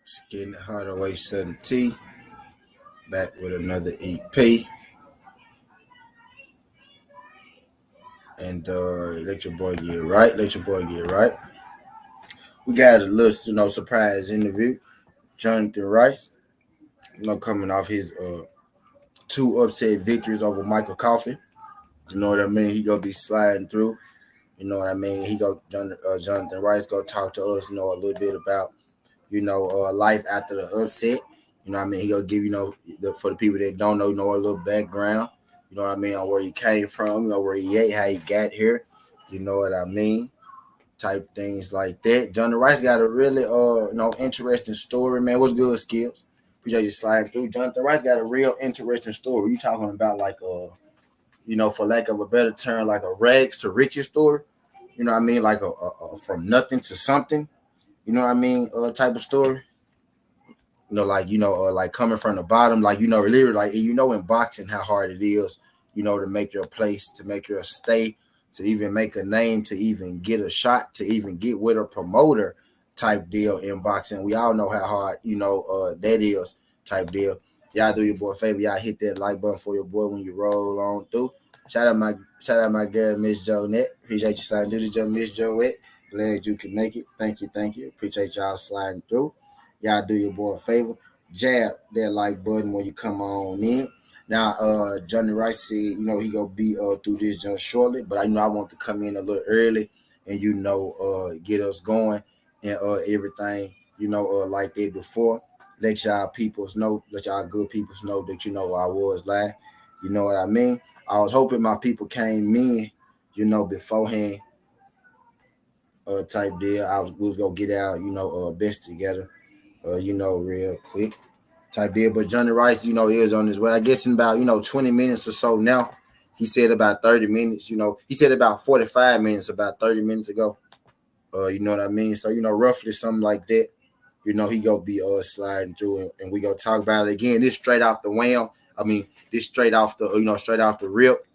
It's getting harder way 7T. Back with another EP. And let your boy get right. Let your boy get right. We got a little, surprise interview. Jonathan Rice, coming off his two upset victories over Michael Coffin. You know what I mean? He gonna be sliding through. You know what I mean? Jonathan Rice go talk to us, a little bit about, life after the upset. You know what I mean? He gonna give, for the people that don't know a little background. You know what I mean? On where he came from, where he ate, how he got here. You know what I mean? Type things like that. Jonnie Rice got a really interesting story, man. What's good, Skills? Appreciate you sliding through. Jonathan Rice got a real interesting story. You talking about like for lack of a better term, like a rags to riches story. You know what I mean? Like a from nothing to something. You know what I mean? Type of story. Like coming from the bottom, like literally, like in boxing how hard it is, to make your place, to make your stay, to even make a name, to even get a shot, to even get with a promoter type deal in boxing. We all know how hard, that is type deal. Y'all do your boy a favor, y'all hit that like button for your boy when you roll on through. Shout out my girl, Miss Jonette. Appreciate you signing through the jump, Miss Joette. Glad you can make it. Thank you. Appreciate y'all sliding through. Y'all do your boy a favor. Jab that like button when you come on in. Now, Jonnie Rice said, he gonna be through this just shortly, but I want to come in a little early and get us going and everything, like that before. Let y'all peoples know, let y'all good peoples know that I was live. You know what I mean? I was hoping my people came in, beforehand, type deal. We was gonna get our, best together, real quick type deal. But Jonnie Rice, is on his way. I guess in about, 20 minutes or so now. He said about 30 minutes, he said about 45 minutes about 30 minutes ago. You know what I mean? So, roughly something like that. He gonna be sliding through and we gonna talk about it again. This straight off the wham. I mean, this straight off the straight off the rip.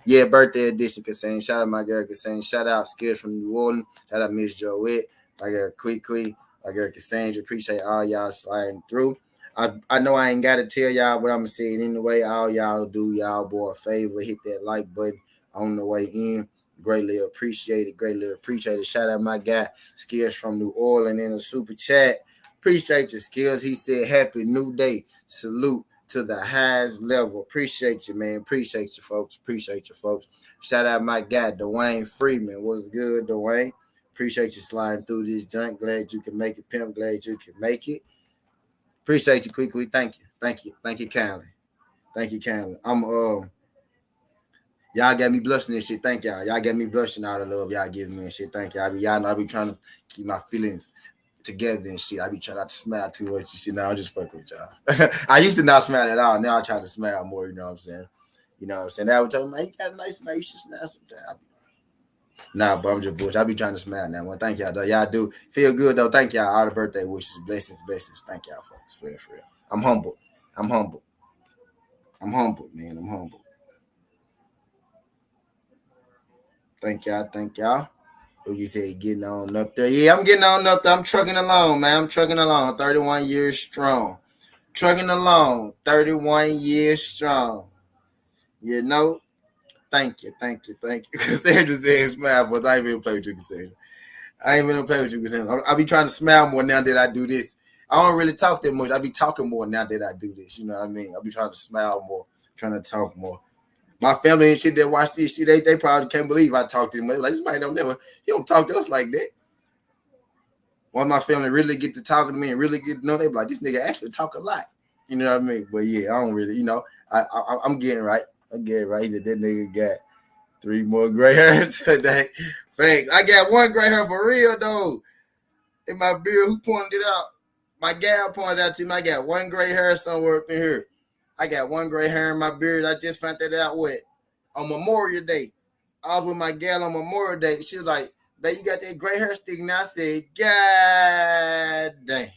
Yeah, birthday edition Cassandra. Shout out my girl Cassandra. Shout out Skills from New Orleans. Shout out Miss Joette. My girl Quick. My girl Cassandra. Appreciate all y'all sliding through. I know I ain't gotta tell y'all, but I'm gonna say it anyway. All y'all do y'all boy a favor. Hit that like button on the way in. Greatly appreciate it. Shout out my guy Skills from New Orleans in the super chat. Appreciate your Skills. He said happy new day. Salute to the highest level. Appreciate you, man. Appreciate you folks. Shout out my guy Dwayne Freeman. What's good, Dwayne? Appreciate you sliding through this junk. Glad you can make it, pimp. Glad you can make it. Appreciate you, quickly. Thank you kindly. Y'all got me blushing and shit. Thank y'all. Y'all got me blushing out of love. Y'all giving me and shit. Thank y'all. Y'all know I be trying to keep my feelings together and shit. I be trying not to smile too much and shit. Now I'm just fucking with y'all. I used to not smile at all. Now I try to smile more. You know what I'm saying? Now I tell me, man, you got a nice smile. You should smile sometimes. Nah, but I'm just bullshit. I be trying to smile now. Well, thank y'all, though. Y'all do feel good, though. Thank y'all. All the birthday wishes, blessings. Thank y'all, folks. For real. I'm humble. I'm humble, man. I'm humble. Thank y'all. What you say, getting on up there? Yeah, I'm getting on up there. I'm trucking along, man. 31 years strong. Trucking along, 31 years strong. Thank you. Cassandra said smile, but I ain't even play with you, Cassandra. I be trying to smile more now that I do this. I don't really talk that much. I be talking more now that I do this. You know what I mean? I be trying to smile more, trying to talk more. My family and shit that watch this shit, they probably can't believe I talk to him. Like, this man he don't talk to us like that. Once my family really get to talking to me and really get to know, they be like, this nigga actually talk a lot. You know what I mean? But yeah, I don't really, I'm getting right. He said that nigga got 3 more gray hairs today. Thanks. I got 1 gray hair for real though. In my beard, who pointed it out? My gal pointed out to me. I got 1 gray hair somewhere up in here. I got 1 gray hair in my beard. I just found that out on Memorial Day. I was with my gal on Memorial Day. She was like, "Babe, you got that gray hair sticking out." I said, "God damn.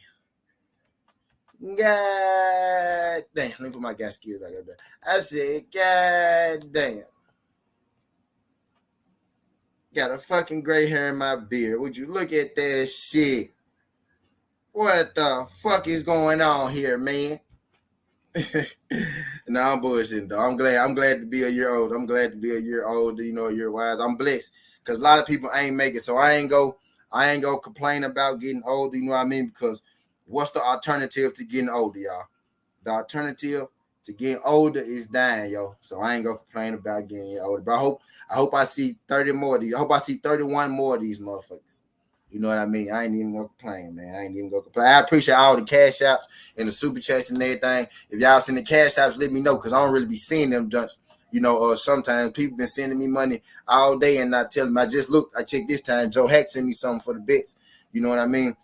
God damn." Let me put my gas skills back up there. I said, "God damn. Got a fucking gray hair in my beard. Would you look at that shit?" What the fuck is going on here, man? No, I'm bullshitting though. I'm glad to be a year old. I'm glad to be a year old, a year wise. I'm blessed. Cause a lot of people ain't make it. So I ain't go complain about getting older, you know what I mean? Because what's the alternative to getting older, y'all? The alternative to getting older is dying, yo. So I ain't gonna complain about getting older. But I hope I see 30 more of these. I hope I see 31 more of these motherfuckers. You know what I mean? I ain't even gonna complain, man. I ain't even gonna complain. I appreciate all the cash apps and the super chats and everything. If y'all send the cash apps, let me know because I don't really be seeing them just sometimes people been sending me money all day and not telling me. I just looked, I checked this time. Joe Hack sent me something for the bits. You know what I mean?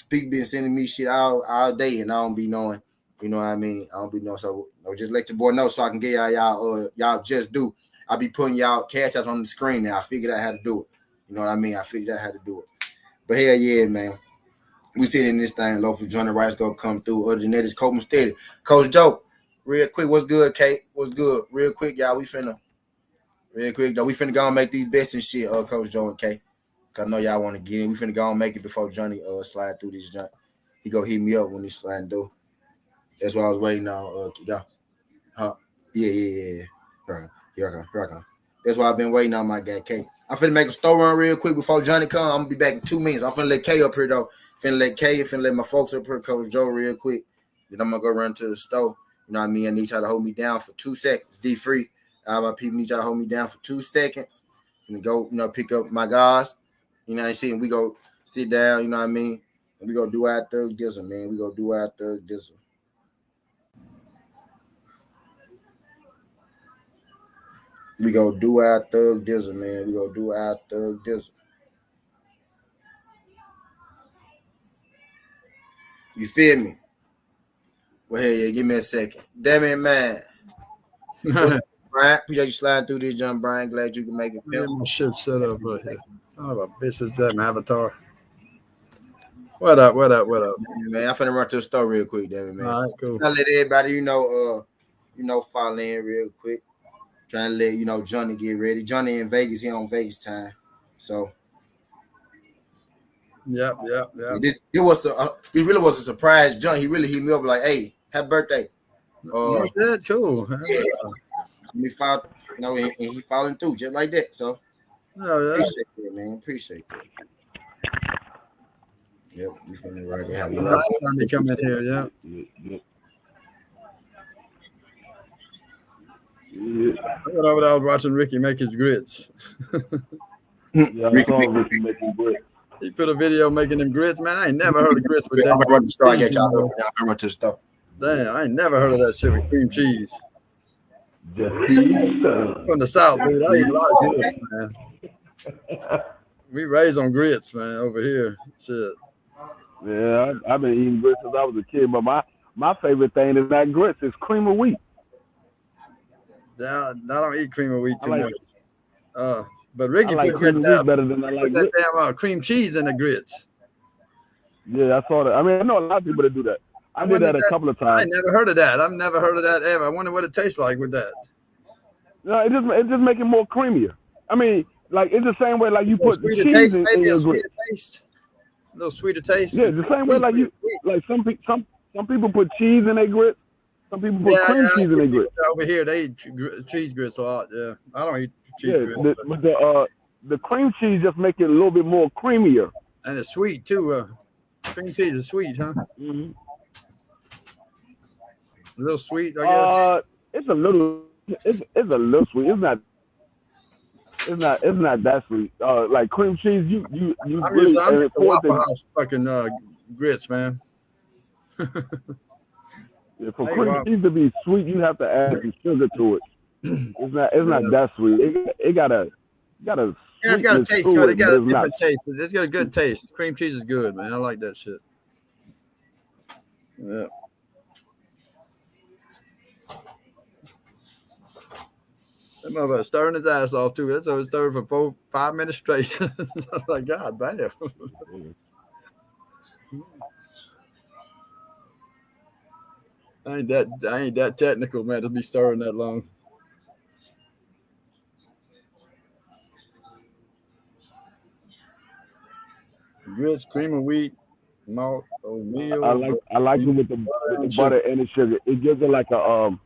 People been sending me shit all day and I don't be knowing. You know what I mean? I don't be knowing. So just let your boy know so I can get y'all just do. I'll be putting y'all cash apps on the screen now. I figured out how to do it. You know what I mean? I figured out how to do it. But hell yeah, man. We sitting in this thing, low for Jonnie Rice gonna come through. Other than that, it's Coleman Steady. Coach Joe, real quick, what's good, Kate? What's good? Real quick, y'all. Real quick, though. We finna go and make these bets and shit, Coach Joe and Kate. Cause I know y'all want to get in. We finna go and make it before Johnny slide through this junk. He go hit me up when he sliding through. That's what I was waiting on. Yeah. Huh? Yeah. Here I come. That's why I've been waiting on my guy K. I'm finna make a store run real quick before Johnny come. I'm gonna be back in 2 minutes. I'm finna let K up here though. Finna let my folks up here, Coach Joe, real quick. Then I'm gonna go run to the store. You know what I mean? I need y'all to hold me down for 2 seconds. D free. All my people need y'all to hold me down for 2 seconds. And go, pick up my guys. You know what I'm saying? We go sit down, you know what I mean? And we go do our thug dizzle, man. We go do our thug dizzle. We go do our thug dizzle, man. We go do our thug dizzle. You feel me? Well, hey, yeah, give me a second. Damn it, man. Brian, appreciate you sliding through this, John Brian. Glad you can make it. Get my shit set up right here. Son of a bitch, is that an avatar? What up? Man, I'm finna run to the store real quick, damn it, man. All right, cool. Trying to let everybody, fall in real quick. Trying to let Johnny get ready. Johnny in Vegas, he on Vegas time. So Yep. He really was a surprise, John. He really hit me up like, "Hey, happy birthday!" That cool. Me filed, and he following through just like that. So appreciate that, man. Appreciate that. Yep, you finna right there. Last time they come in here, yeah. I went over there, I was watching Ricky make his grits. Yeah, I saw Ricky making grits. He put a video making them grits, man. I ain't never heard of grits with that. I'm gonna run to the store. I get y'all up now. I'm gonna run to the store. Damn, I ain't never heard of that shit with cream cheese. From the South, dude. I eat a lot of grits, man. We raised on grits, man, over here. Shit. Yeah, I've been eating grits since I was a kid, but my favorite thing is not grits, it's cream of wheat. I don't eat cream of wheat too much. But Ricky like put cream of wheat better than I like grits. That damn cream cheese in the grits. Yeah, I saw that. I mean, I know a lot of people that do that. I did that a couple of times. I never heard of that. I've never heard of that ever. I wonder what it tastes like with that. No, it just make it more creamier. I mean, like it's the same way like you put cheese in your grits. A little sweeter taste. Yeah, the same way like some people put cheese in their grits. Some people put cream cheese in their grits. Over here, they eat cheese grits a lot. Yeah, I don't eat cheese grits. But the cream cheese just make it a little bit more creamier. And it's sweet too. Cream cheese is sweet, huh? Mm-hmm. A little sweet, I guess. It's a little sweet. It's not that sweet. Like cream cheese, you I'm really used to Waffle House fucking grits, man. Yeah, for cream cheese to be sweet, you have to add some sugar to it. It's not that sweet. It got a it's got a taste to it. It got a different taste. It's got a good taste. Cream cheese is good, man. I like that shit. Yeah. That motherfucker stirring his ass off too. That's what stirring for 5 minutes straight. I'm like, God damn. I ain't that technical, man, to be stirring that long. Grits, cream of wheat, malt, oatmeal. I like it with the butter and the sugar. It gives it like a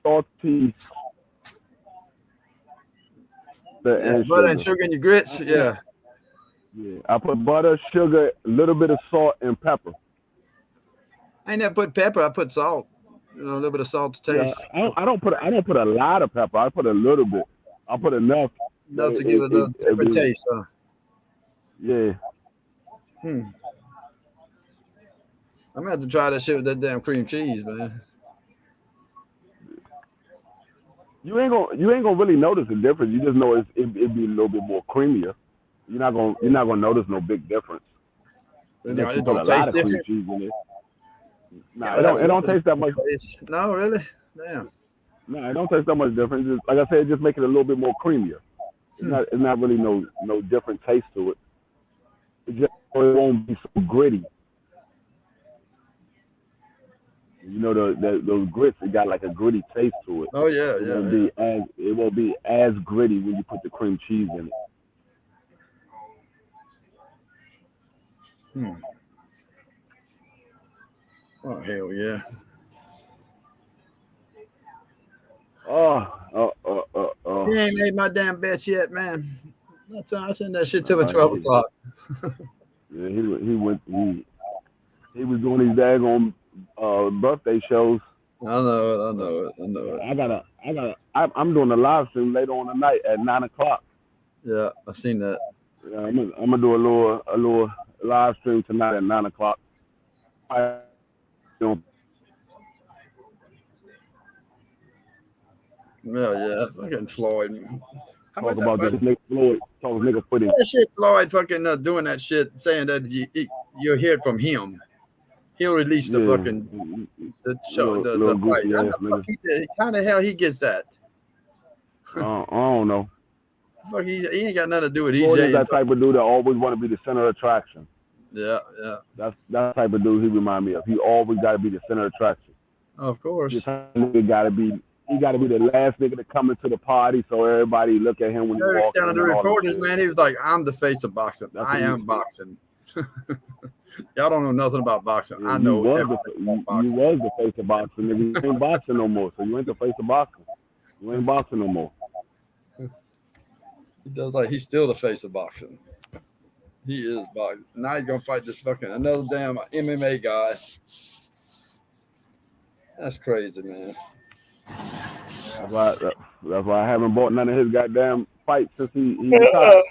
salty butter and sugar in your grits. Yeah. Yeah, I put butter, sugar, a little bit of salt, and pepper. I ain't never put pepper. I put salt. You know, a little bit of salt to taste. Yeah, I don't put a lot of pepper. I put a little bit. I put enough. Enough to give it a different taste, huh? Yeah. I'm gonna have to try that shit with that damn cream cheese, man. You ain't gonna really notice the difference. You just know it'd be a little bit more creamier. You're not gonna notice no big difference. It don't taste different. Cream cheese in it. Nah, it don't taste that much. No, really? Damn. No, it don't taste that much different. Just, like I said, just make it a little bit more creamier. It's not really no different taste to it. It won't be so gritty. You know, those grits, it got like a gritty taste to it. Oh yeah, it won't be as gritty when you put the cream cheese in it. Oh hell yeah. He ain't made my damn bets yet, man. That's why I sent that shit till 12 o'clock. Yeah, he was doing these daggone birthday shows. I know it. I'm doing a live stream later on tonight at 9 o'clock. Yeah, I seen that. Yeah, I'm gonna do a little live stream tonight at 9 o'clock. Yeah, fucking Floyd. Talk about this nigga Floyd. Talk nigga footy. That shit, Floyd fucking doing that shit, saying that you hear it from him. He'll release the fucking the show, the fight. How the hell he gets that? I don't know. Fuck, he ain't got nothing to do with EJ. Floyd is that type of dude that always want to be the center of attraction. Yeah. That's that type of dude he remind me of. He always got to be the center of attraction. Of course. He got to be the last nigga to come into the party, so everybody look at him when he walks in. The reporters, man, he was like, "I'm the face of boxing. I am boxing." Y'all don't know nothing about boxing. I know everything about boxing. You was the face of boxing. Nigga. You ain't boxing no more, so you ain't the face of boxing. You ain't boxing no more. He does like he's still the face of boxing. He is boxing. Now he's gonna fight this fucking another damn MMA guy. That's crazy, man. That's why I haven't bought none of his goddamn fights since he retired.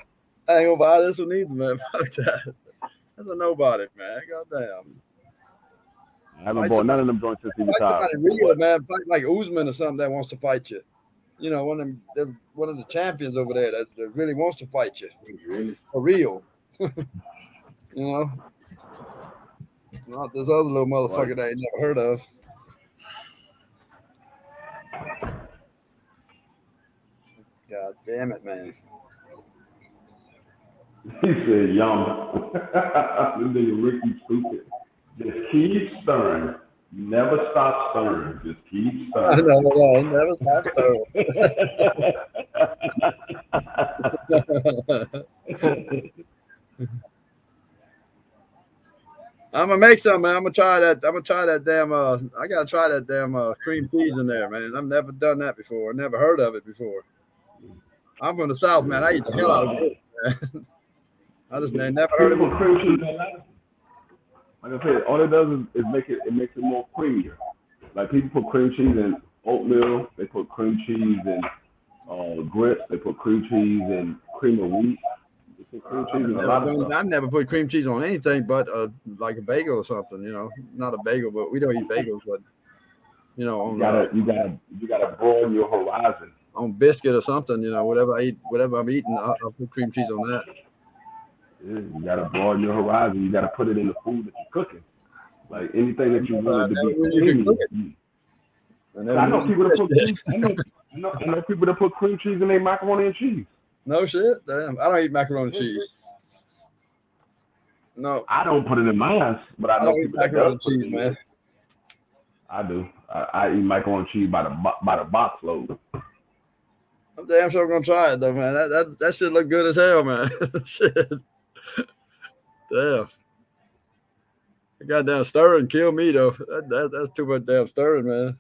I ain't gonna buy this one either, man. Fuck that. That's a nobody, man. Goddamn. I haven't bought none of them joints since he retired. Real, man. Fight like Usman or something that wants to fight you. You know, one of the champions over there that really wants to fight you. Really? For real. You know? Not this other little motherfucker that I ain't never heard of. God damn it, man. He said, "Yum." This nigga Ricky stupid. Just keep stirring. Never stop stirring. Just keep stirring. No, never stop stirring. I'm gonna make some, man. I'm gonna try that damn. I gotta try that damn cream cheese in there, man. I've never done that before. Never heard of it before. I'm from the South, man. I eat the hell out of it, man. I just never heard of it. Cream cheese, like I said, all it does is makes it more creamier. Like people put cream cheese in oatmeal. They put cream cheese in grits. They put cream cheese in cream of wheat. I've never put cream cheese on anything but like a bagel or something, you know. Not a bagel, but we don't eat bagels, but you know, you gotta broaden your horizon. On biscuit or something, you know, whatever I'm eating, I'll put cream cheese on that. Yeah, you gotta broaden your horizon. You gotta put it in the food that you're cooking. Like anything that you want to be creamy. I know people that put I know people that put cream cheese in their macaroni and cheese. No shit, damn. I don't eat macaroni and cheese. No, I don't put it in mine, but I know eat macaroni and cheese, man. I do. I eat macaroni and cheese by the box load. I'm damn sure gonna try it though, man. That shit look good as hell, man. Shit. Damn. The goddamn stirring killed me though. That's too much damn stirring, man.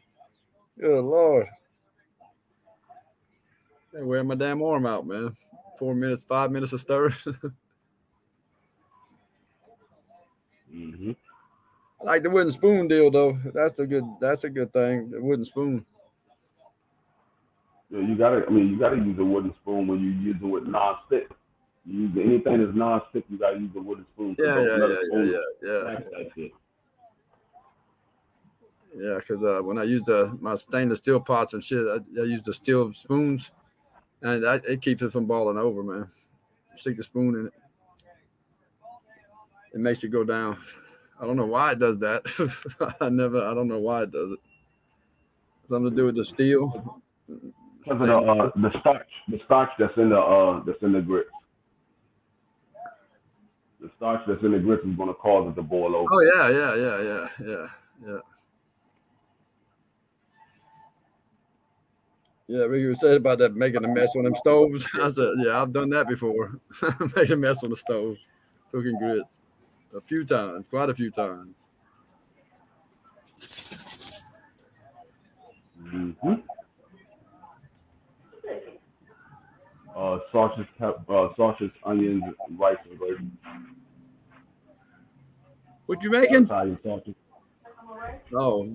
Good Lord. I wear my damn arm out, man. 4 minutes, 5 minutes of stirring. Mm-hmm. I like the wooden spoon deal though. That's a good thing. The wooden spoon. Yeah, you gotta use a wooden spoon when you use it with non-stick. You use anything that's non-stick, you gotta use a wooden spoon. Yeah. That shit. Yeah, because when I use my stainless steel pots and shit, I use the steel spoons, and it keeps it from balling over, man. Stick the spoon in it. It makes it go down. I don't know why it does that. I don't know why it does it. Something to do with the steel. Because of the starch that's in the grits. The starch that's in the grits is gonna cause it to boil over. Oh yeah. Yeah, Ricky said about that making a mess on them stoves. I said, yeah, I've done that before. Made a mess on the stove, cooking grits. A few times, quite a few times. Mm-hmm. Sausage, onions, rice, and gravy. What you making? Italian sausage. Oh,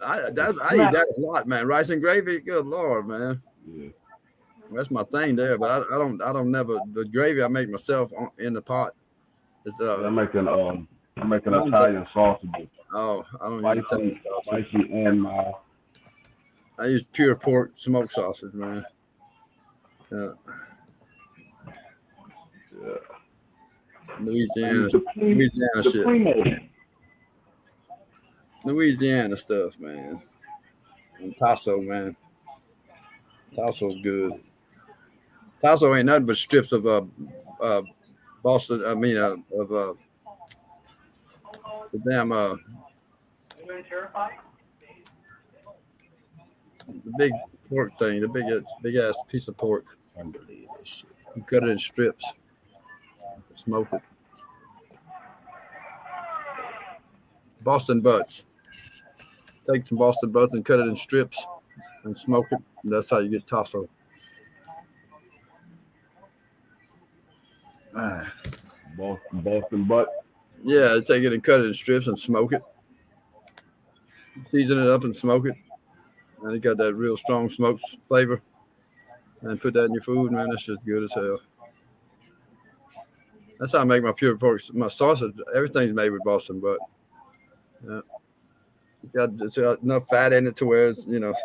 I eat that a lot, man. Rice and gravy, good Lord, man. Yeah. That's my thing there. But I don't never the gravy I make myself in the pot. It's I'm making Italian sausages. Oh, I don't use Italian sausage. Spicy and mild. I use pure pork smoked sausage, man. Yeah. Louisiana shit. Louisiana stuff, man. And tasso, man. Tasso's good. Tasso ain't nothing but strips of Boston. I mean, of the damn the big pork thing, the big ass piece of pork. Unbelievable shit. You cut it in strips, smoke it. Boston butts. Take some Boston butts and cut it in strips and smoke it. And that's how you get tasso. Boston butt. Yeah, take it and cut it in strips and smoke it. Season it up and smoke it. And it got that real strong smoked flavor. And put that in your food, man. That's just good as hell. That's how I make my pure pork. My sausage, everything's made with Boston butt. Yeah. It's got enough fat in it to where it's, got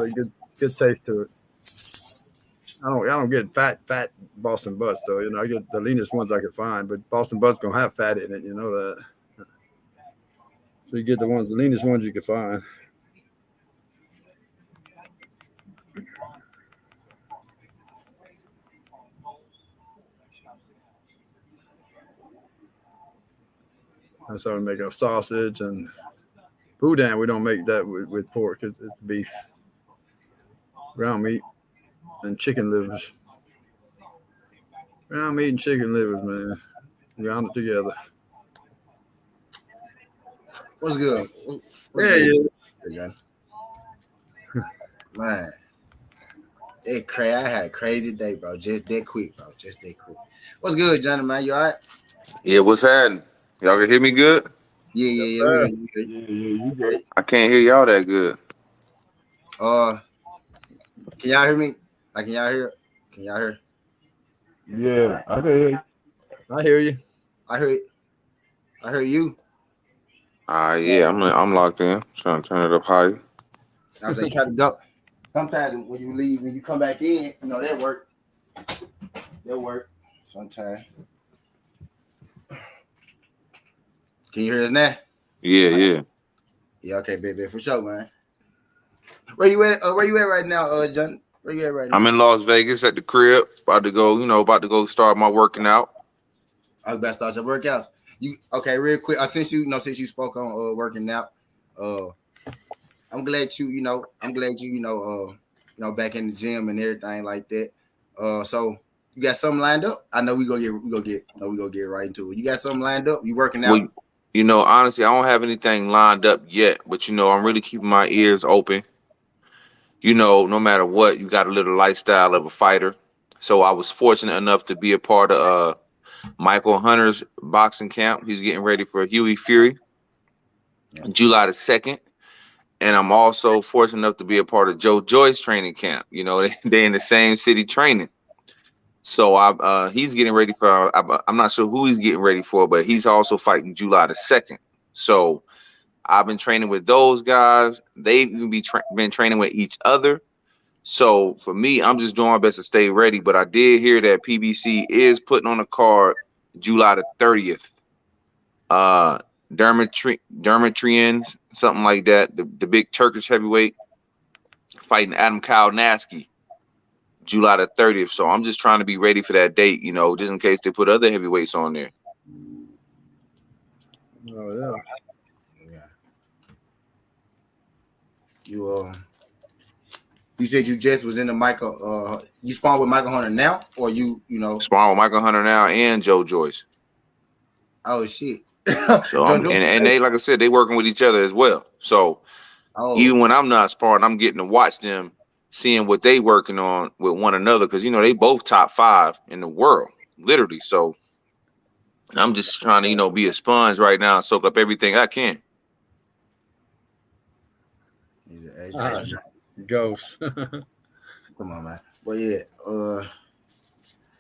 a good taste to it. I don't get fat Boston butts though. I get the leanest ones I can find, but Boston butts gonna have fat in it. You know that. So you get the leanest ones you can find. That's how we make our sausage and boudin. We don't make that with pork. It's beef, ground meat, and chicken livers. Ground meat and chicken livers, man. Ground it together. What's good? Yeah. Man, I had a crazy day, bro. Just that quick, bro. Just that quick. What's good, Johnny, man? You all right? Yeah, what's happening? Y'all can hear me good? Yeah. You good. I can't hear y'all that good. Can y'all hear me? Can y'all hear? Can y'all hear? Yeah, I can hear you. I hear you. I heard you. Yeah, I'm locked in. Trying to turn it up higher. I was like, try to go. Sometimes when you leave, when you come back in, that work. That work. Sometimes. Can you hear us now? Yeah. Yeah, okay, baby, for sure, man. Where you at? Where you at right now, John? Where you at right now? I'm in Las Vegas at the crib. About to go start my working out. I was about to start your workouts. Okay, real quick. Since you spoke on working out, I'm glad you back in the gym and everything like that. So You got something lined up? I know we gonna get right into it. You got something lined up? You working Well, out? honestly, I don't have anything lined up yet, but I'm really keeping my ears open. No matter what, you got to live the lifestyle of a fighter. So I was fortunate enough to be a part of Michael Hunter's boxing camp. He's getting ready for Huey Fury, July the 2nd. And I'm also fortunate enough to be a part of Joe Joyce training camp. They in the same city training. So he's getting ready for. I'm not sure who he's getting ready for, but he's also fighting July the 2nd. So I've been training with those guys. They've been training with each other. So for me, I'm just doing my best to stay ready. But I did hear that PBC is putting on a card July the 30th. Dermatrians, something like that. The big Turkish heavyweight fighting Adam Kalnatsky, July the 30th. So I'm just trying to be ready for that date, just in case they put other heavyweights on there. Oh yeah. You said you just was in the Michael. You spawned with Michael Hunter now, or you spawned with Michael Hunter now and Joe Joyce. Oh shit! So and they, like I said, they working with each other as well. So even when I'm not sparring, I'm getting to watch them, seeing what they working on with one another, because they both top 5 in the world, literally. So I'm just trying to be a sponge right now and soak up everything I can. Ghost. Come on, man. But yeah,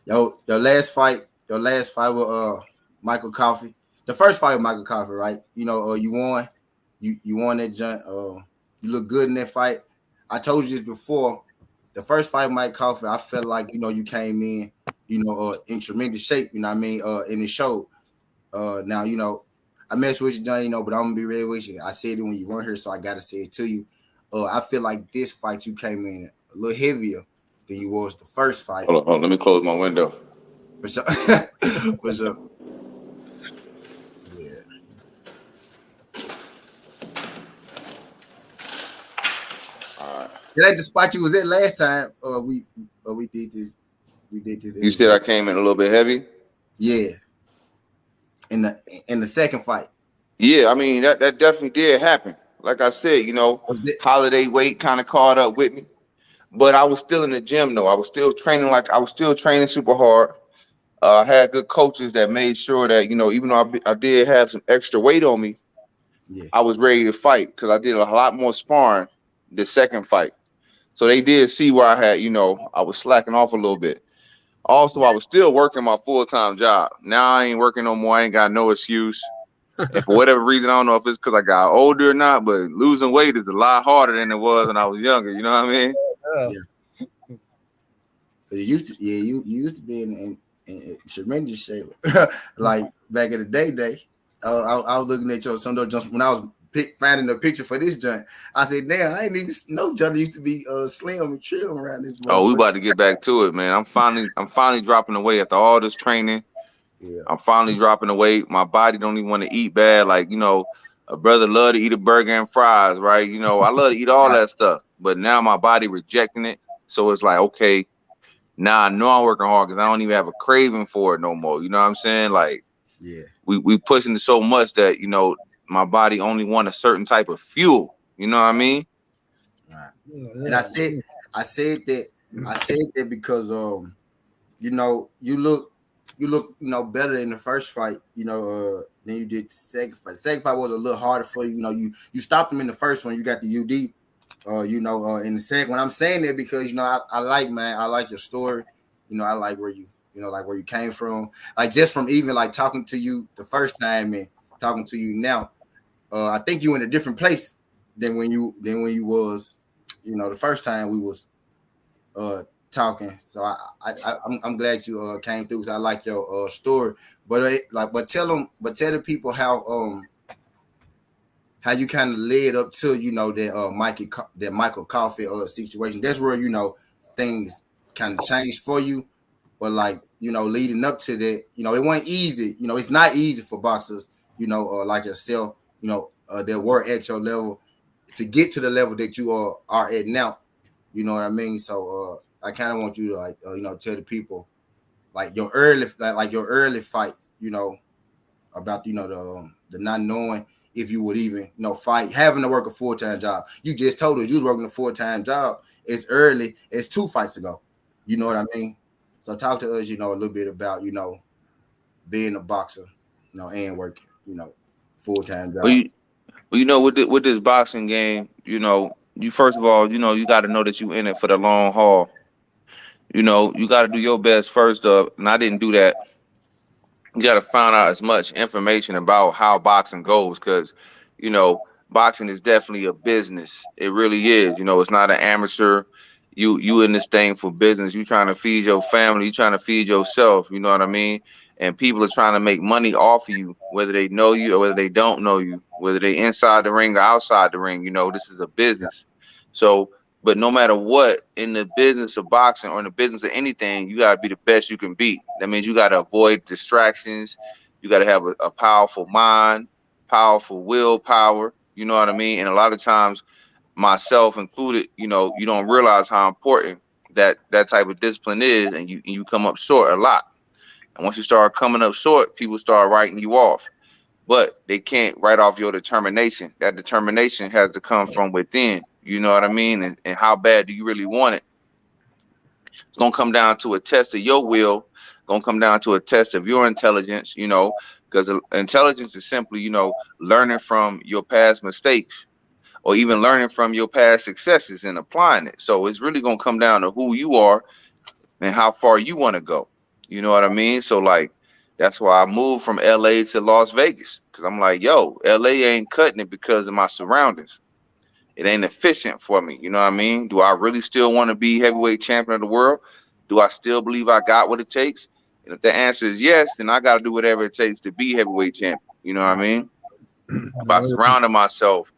your last fight with Michael Coffey. The first fight with Michael Coffey, right? You won. You won that joint. You look good in that fight. I told you this before. The first fight with Mike Coffey, I felt like you came in, in tremendous shape. You know what I mean? And it showed. Now I mess with you, John. But I'm gonna be real with you. I said it when you weren't here, so I gotta say it to you. I feel like this fight you came in a little heavier than you was the first fight. Hold on, let me close my window. For sure. For sure. Yeah. All right. That ain't the spot you was at last time. We did this. We did this. You said I came in a little bit heavy. Yeah. In the second fight. Yeah, I mean that definitely did happen. Like I said, holiday weight kind of caught up with me, but I was still in the gym though. I was still training super hard. I had good coaches that made sure that even though I did have some extra weight on me, I was ready to fight because I did a lot more sparring the second fight. So they did see where I had, I was slacking off a little bit. Also, I was still working my full-time job. Now I ain't working no more. I ain't got no excuse. And for whatever reason, I don't know if it's because I got older or not, but losing weight is a lot harder than it was when I was younger. You know what I mean? Yeah. You used to be in tremendous shape. Like back in the day. I was looking at some of those jumps when I was finding a picture for this joint. I said, damn, I ain't even know Johnny used to be slim and trim around this moment. Oh, we about to get back to it, man. I'm finally dropping the weight after all this training. Yeah. I'm finally dropping the weight. My body don't even want to eat bad. Like, a brother love to eat a burger and fries, right? I love to eat all that stuff. But now my body rejecting it. So it's like, okay, now I know I'm working hard because I don't even have a craving for it no more. You know what I'm saying? Like, yeah, we pushing it so much that, my body only want a certain type of fuel. You know what I mean? Right. And I said that because you look better in the first fight, than you did the second fight. Second fight was a little harder for you. You stopped him in the first one, you got the UD. In the second one. I'm saying that because I like your story. I like where you came from. Like just from even like talking to you the first time and talking to you now. I think you in a different place than when you was, the first time we was talking. So I'm glad you came through because I like your story. But tell the people how you kind of led up to that Michael Coffey situation. That's where things kind of changed for you. But leading up to that, it wasn't easy. It's not easy for boxers, like yourself, that were at your level to get to the level that you are at now. You know what I mean? So I kind of want you to tell the people like your early fights, you know, about the not knowing if you would even fight, having to work a full-time job. You just told us you was working a full-time job as early as 2 fights ago. You know what I mean? So talk to us, a little bit about being a boxer, and working, full-time Well, job. with this boxing game, you first of all, you got to know that you in it for the long haul. You got to do your best first up, and I didn't do that. You got to find out as much information about how boxing goes, because boxing is definitely a business. It really is. It's not an amateur. You in this thing for business. You trying to feed your family. You trying to feed yourself. You know what I mean? And people are trying to make money off of you, whether they know you or whether they don't know you, whether they inside the ring or outside the ring. This is a Yeah. business. So, but no matter what, in the business of boxing or in the business of anything, you got to be the best you can be. That means you got to avoid distractions. You got to have a powerful mind, powerful willpower. You know what I mean? And a lot of times, myself included, you don't realize how important that type of discipline is, and you come up short a lot. And once you start coming up short, people start writing you off. But they can't write off your determination. That determination has to come from within. You know what I mean? And how bad do you really want it? It's gonna come down to a test of your will. Gonna come down to a test of your intelligence. Because intelligence is simply, learning from your past mistakes, or even learning from your past successes and applying it. So it's really gonna come down to who you are and how far you want to go. You know what I mean? So like, that's why I moved from LA to Las Vegas, because I'm like, yo, LA ain't cutting it because of my surroundings. It ain't efficient for me. You know what I mean? Do I really still want to be heavyweight champion of the world? Do I still believe I got what it takes? And if the answer is yes, then I got to do whatever it takes to be heavyweight champion. You know what I mean? By surrounding myself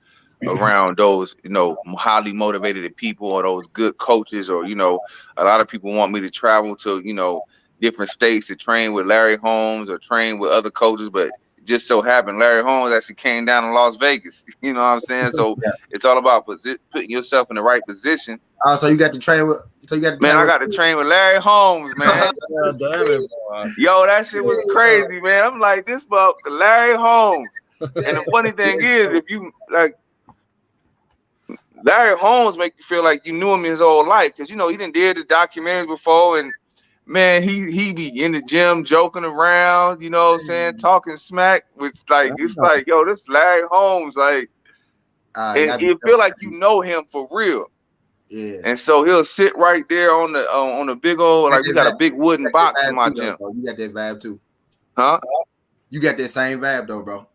around those, highly motivated people, or those good coaches, or, a lot of people want me to travel to, different states to train with Larry Holmes or train with other coaches, but it just so happened Larry Holmes actually came down to Las Vegas. You know what I'm saying? So Yeah. it's all about putting yourself in the right position. So you got to train with. So you got to Man, train I with. got to train with Larry Holmes, man. Damn it, boy. Yo, that shit was crazy, man. I'm like, this about Larry Holmes. And the funny thing is, if you like, Larry Holmes make you feel like you knew him his whole life, because he done did the documentaries before, and man, he be in the gym joking around, you know what I'm saying, talking smack with it's like, yo, this Larry Holmes, like, and you feel like you know him for real. Yeah. And so he'll sit right there on the big old, like, we got a big wooden box in my gym. Though, you got that vibe too. Huh? You got that same vibe though, bro.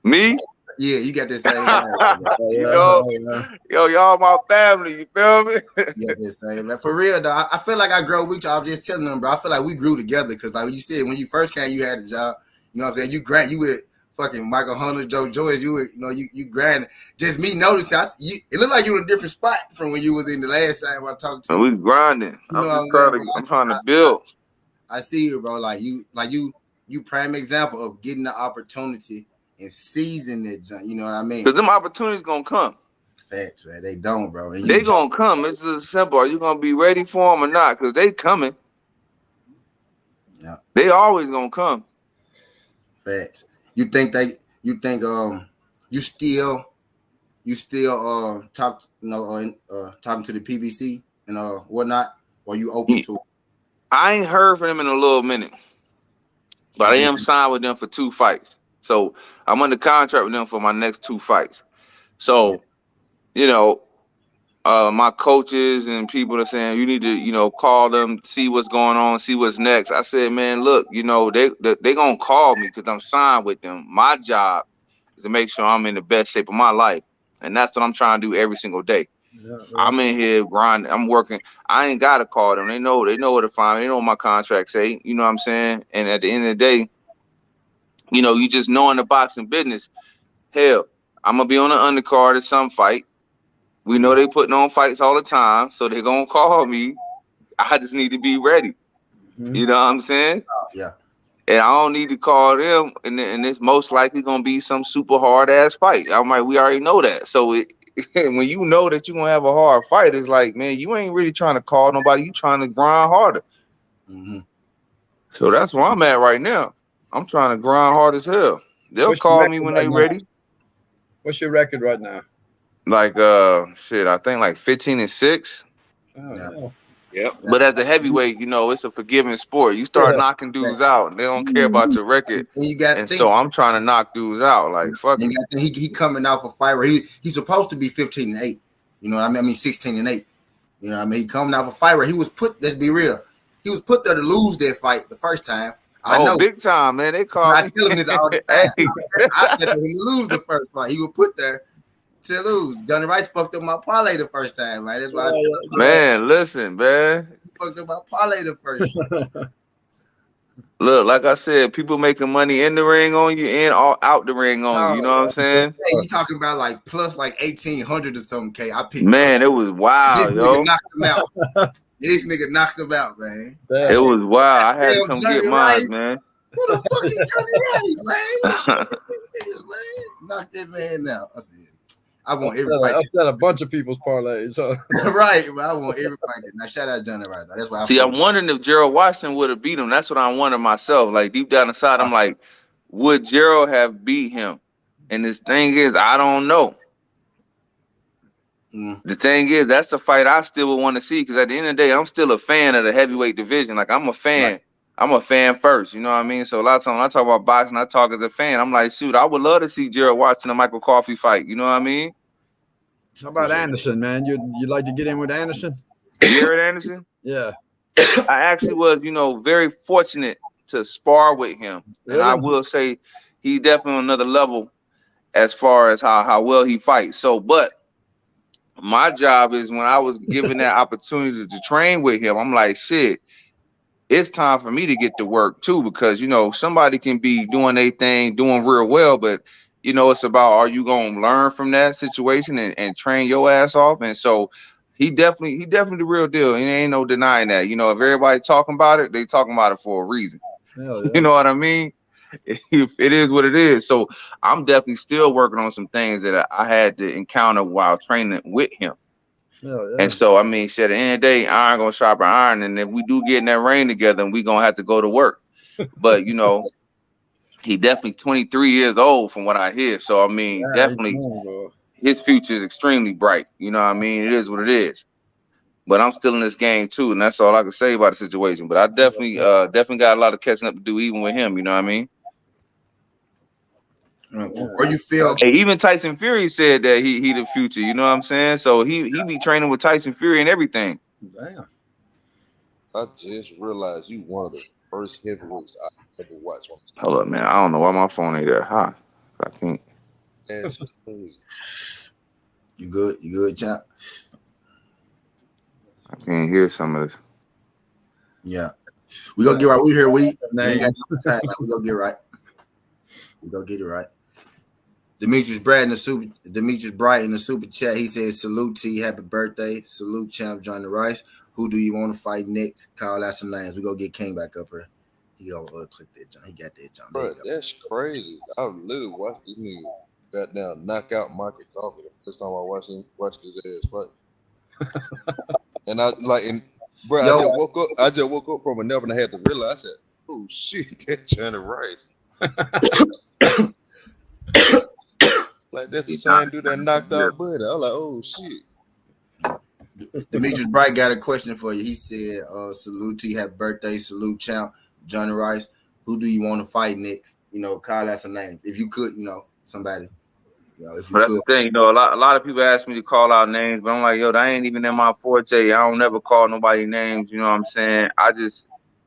Me? Yeah, you got that same vibe. Yo, y'all my family, you feel me? Yeah, that same. Like, for real though, I feel like I grow with y'all. I was just telling them, bro. I feel like we grew together, because like you said, when you first came, you had a job. You know what I'm saying? You with fucking Michael Hunter, Joe Joyce. You were, you grind. Just me noticing, it looked like you were in a different spot from when you was in the last time I talked to you. And we grinding. I'm trying to build. I see you, bro. Like you prime example of getting the opportunity and seizing it. You know what I mean? Because them opportunities gonna come. Facts, man. They don't, bro. And they gonna come. It's just simple. Are you gonna be ready for them or not? Because they coming. Yeah. They always gonna come. Facts. You still talk, talking to the PBC and whatnot, or you open to? I ain't heard from them in a little minute, but I am signed with them for 2 fights. So I'm under contract with them for my next 2 fights. So, my coaches and people are saying, you need to, call them, see what's going on, see what's next. I said, man, look, they gonna call me because I'm signed with them. My job is to make sure I'm in the best shape of my life, and that's what I'm trying to do every single day. Yeah. I'm in here grinding. I'm working. I ain't gotta call them. They know where to find me. They know what my contract say. You know what I'm saying? And at the end of the day, you just knowing the boxing business. Hell, I'm gonna be on the undercard at some fight. We know they putting on fights all the time, so they're gonna call me. I just need to be ready. Mm-hmm. You know what I'm saying? Yeah. And I don't need to call them, and it's most likely gonna be some super hard ass fight. I'm like, we already know that. So when you know that you're gonna have a hard fight, it's like, man, you ain't really trying to call nobody. You trying to grind harder. Mm-hmm. So that's where I'm at right now. I'm trying to grind hard as hell. They'll call me when they ready. What's your record right now? Like shit, I think like 15-6. Oh, yeah. But as a heavyweight, it's a forgiving sport. You start knocking dudes out, and they don't care about your record. And so I'm trying to knock dudes out. Like fuck it. He coming off a fight where he's supposed to be 15-8. You know what I mean? 16-8. You know what I mean? He coming off a fight where he was put. Let's be real. He was put there to lose that fight the first time. I know. Big time, man. They call me. I tell him this all the time. I bet him to lose the first fight. He was put there to lose. Jonnie Rice fucked up my parlay the first time, right? That's why. Man, listen, man. He fucked up my parlay the first time. Look, like I said, people making money in the ring on you and all out the ring on you. You know what I'm saying? Hey, you talking about like plus like 1,800 or something, K. I picked. Man, it was wild, this nigga knocked him out. This nigga knocked him out, man. It was wild. I had to come get mine, man. Who the fuck is Jonnie Rice, man? This nigga, man. Knock that man out. I said, I want everybody. Upset a bunch of people's parlays. Right, but I want everybody. Now, shout out Jonnie Rice. That's why. I'm wondering if Gerald Washington would have beat him. That's what I'm wondering myself. Like deep down inside, I'm like, would Gerald have beat him? And this thing is, I don't know. The thing is, that's the fight I still would want to see because at the end of the day, I'm still a fan of the heavyweight division. Like I'm a fan. Right. I'm a fan first. You know what I mean? So a lot of times when I talk about boxing, I talk as a fan. I'm like, shoot, I would love to see Gerald Washington and Michael Coffey fight. You know what I mean? How about Anderson, man? You like to get in with Anderson? Garrett Anderson? Yeah. I actually was, very fortunate to spar with him. And I will say he's definitely on another level as far as how well he fights. So, but my job is when I was given that opportunity to train with him, I'm like, shit, it's time for me to get to work too, because, somebody can be doing their thing, doing real well, but, it's about, are you going to learn from that situation and train your ass off? And so he definitely the real deal. And ain't no denying that. If everybody talking about it, they talking about it for a reason. Yeah. You know what I mean? If it is what it is. So I'm definitely still working on some things that I had to encounter while training with him. Yeah. And so, at the end of the day, iron gonna sharpen iron. And if we do get in that ring together, we gonna have to go to work. But, he definitely 23 years old from what I hear. So, definitely his future is extremely bright. You know what I mean? It is what it is. But I'm still in this game too, and that's all I can say about the situation. But I definitely got a lot of catching up to do, even with him. You know what I mean? Or you feel? Hey, even Tyson Fury said that he the future. You know what I'm saying? So he be training with Tyson Fury and everything. Damn. I just realized you one of the first heavyweights I ever watched. Hold up, man. I don't know why my phone ain't there. Huh? I can't. You good? You good, champ? I can't hear some of this. Yeah. We gonna get right. We here. We gonna get right. We gonna get it right. Demetrius Bright in the super chat. He says, "Salute T, happy birthday. Salute champ Jonnie Rice. Who do you want to fight next? Call out some names. We go get King back up here. He go click that John. He got that John. Bro, that's crazy. I literally watched this nigga got down, knock out Michael Coffey. The first time I watched his ass fight. And I bro, I just woke up from a nap and I had to realize. I said, "Oh shit, that's Jonnie Rice." Like that's the same dude that knocked out Buddy. I was like, "Oh shit." Demetrius Bright got a question for you. He said, "Salute T, happy birthday. Salute champ Jonnie Rice. Who do you want to fight next? Call out some names if you could. Somebody." If you that's the thing, a lot of people ask me to call out names, but I'm like, yo, that ain't even in my forte. I don't never call nobody names, you know what I'm saying?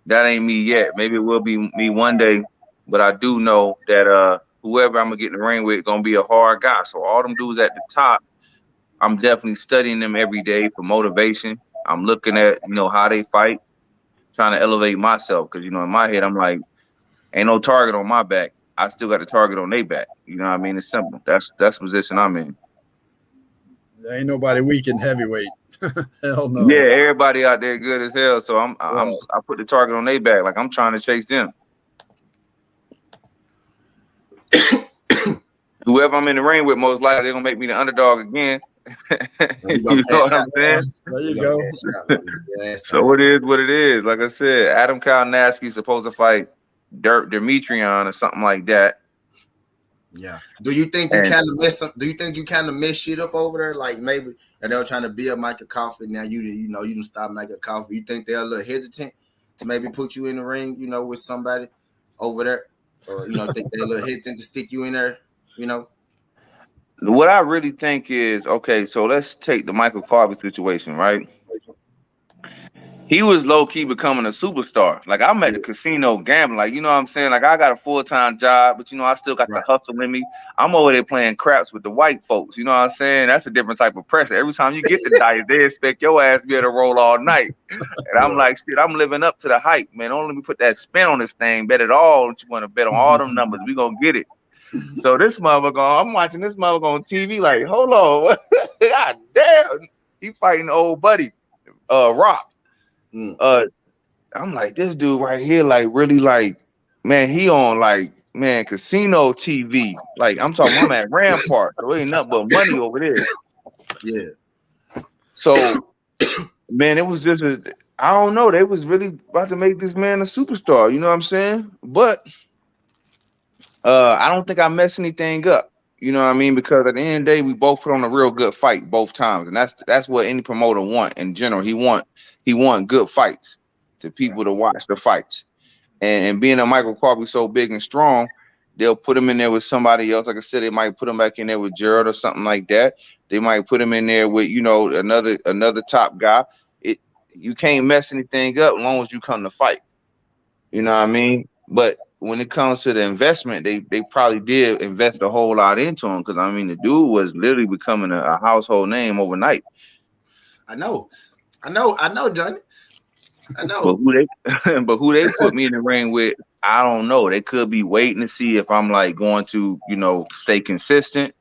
That ain't me yet. Maybe it will be me one day, but I do know that whoever I'm gonna get in the ring with gonna be a hard guy. So all them dudes at the top, I'm definitely studying them every day for motivation. I'm looking at, how they fight, trying to elevate myself, because in my head I'm like, ain't no target on my back. I still got a target on their back. You know what I mean? It's simple. That's the position I'm in. There ain't nobody weak in heavyweight. Hell no. Yeah, everybody out there good as hell. So I put the target on their back. Like I'm trying to chase them. Whoever I'm in the ring with, most likely they're gonna make me the underdog again. You know what I'm saying? There you go. So it is what it is. Like I said, Adam Kalnaski's supposed to fight Dirk Demetrion or something like that. Yeah. Do you think you kind of mess shit up over there? Like maybe they were trying to build Michael Coffey. Now you didn't stop Michael Coffey. You think they're a little hesitant to maybe put you in the ring, with somebody over there, or think they're a little hesitant to stick you in there, What I really think is, okay, so let's take the Michael Coffey situation, right? He was low key becoming a superstar. Like I'm at the casino gambling, like you know what I'm saying. Like I got a full-time job, but I still got the hustle in me. I'm over there playing craps with the white folks. You know what I'm saying? That's a different type of pressure. Every time you get the dice, they expect your ass to be able to roll all night. And I'm like, shit, I'm living up to the hype, man. Don't let me put that spin on this thing. Bet it all. Don't you want to bet on all them numbers? We gonna get it. So this motherfucker, I'm watching this motherfucker on TV. Like, hold on, god damn, he fighting old buddy, Rock. I'm like, this dude right here, like really like, man, he on like, man, casino TV. Like I'm talking, I'm at Rampart, so ain't nothing but money over there. Yeah. So, man, it was just I don't know. They was really about to make this man a superstar. You know what I'm saying? But I don't think I messed anything up. You know what I mean? Because at the end of the day, we both put on a real good fight both times, and that's what any promoter want in general. He want good fights to people to watch the fights. And being a Michael Coffey so big and strong, they'll put him in there with somebody else. Like I said, they might put him back in there with Gerald or something like that. They might put him in there with another top guy. You can't mess anything up as long as you come to fight. You know what I mean? But when it comes to the investment, they probably did invest a whole lot into him because I mean the dude was literally becoming a household name overnight. I know, Johnny. I know. But who they put me in the ring with, I don't know. They could be waiting to see if I'm like going to, stay consistent,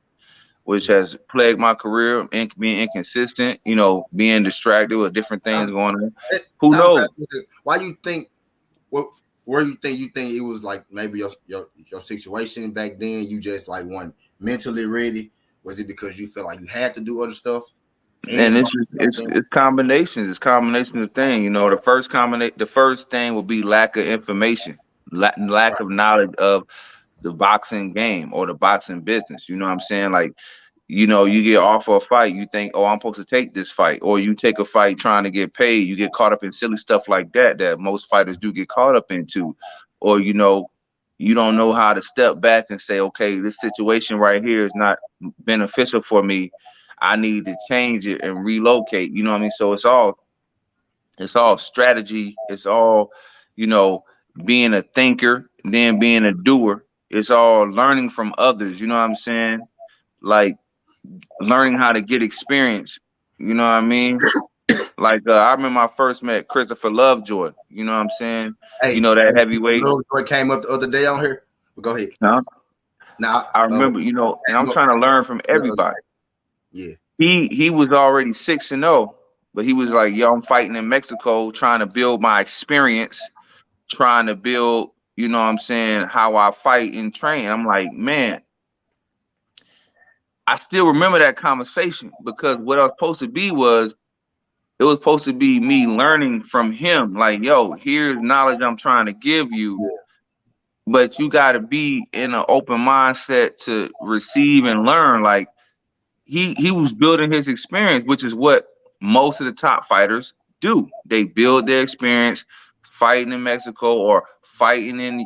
which has plagued my career, being inconsistent, being distracted with different things going on. Who knows? Why you think? Where you think it was like maybe your situation back then? You just like weren't mentally ready. Was it because you felt like you had to do other stuff? And it's combinations. It's combinations of things. The first thing will be lack of information, lack of knowledge of the boxing game or the boxing business. You know what I'm saying? Like, you get off a fight, you think, oh, I'm supposed to take this fight, or you take a fight trying to get paid. You get caught up in silly stuff like that most fighters do get caught up into, or you don't know how to step back and say, okay, this situation right here is not beneficial for me. I need to change it and relocate. You know what I mean? So it's all strategy. It's all, being a thinker, then being a doer. It's all learning from others. You know what I'm saying? Like learning how to get experience. You know what I mean? Like I remember I first met Christopher Lovejoy. You know what I'm saying? Hey, that heavyweight. Lovejoy came up the other day on here. But go ahead. Huh? Now I remember, and I'm trying to learn from everybody. Yeah. He was already 6-0, but he was like, yo, I'm fighting in Mexico, trying to build my experience, trying to build, you know what I'm saying, how I fight and train. I'm like, man, I still remember that conversation because what I was supposed to be was, it was supposed to be me learning from him. Like, yo, here's knowledge I'm trying to give you, but you got to be in an open mindset to receive and learn. Like, he was building his experience, which is what most of the top fighters do. They build their experience fighting in Mexico or fighting in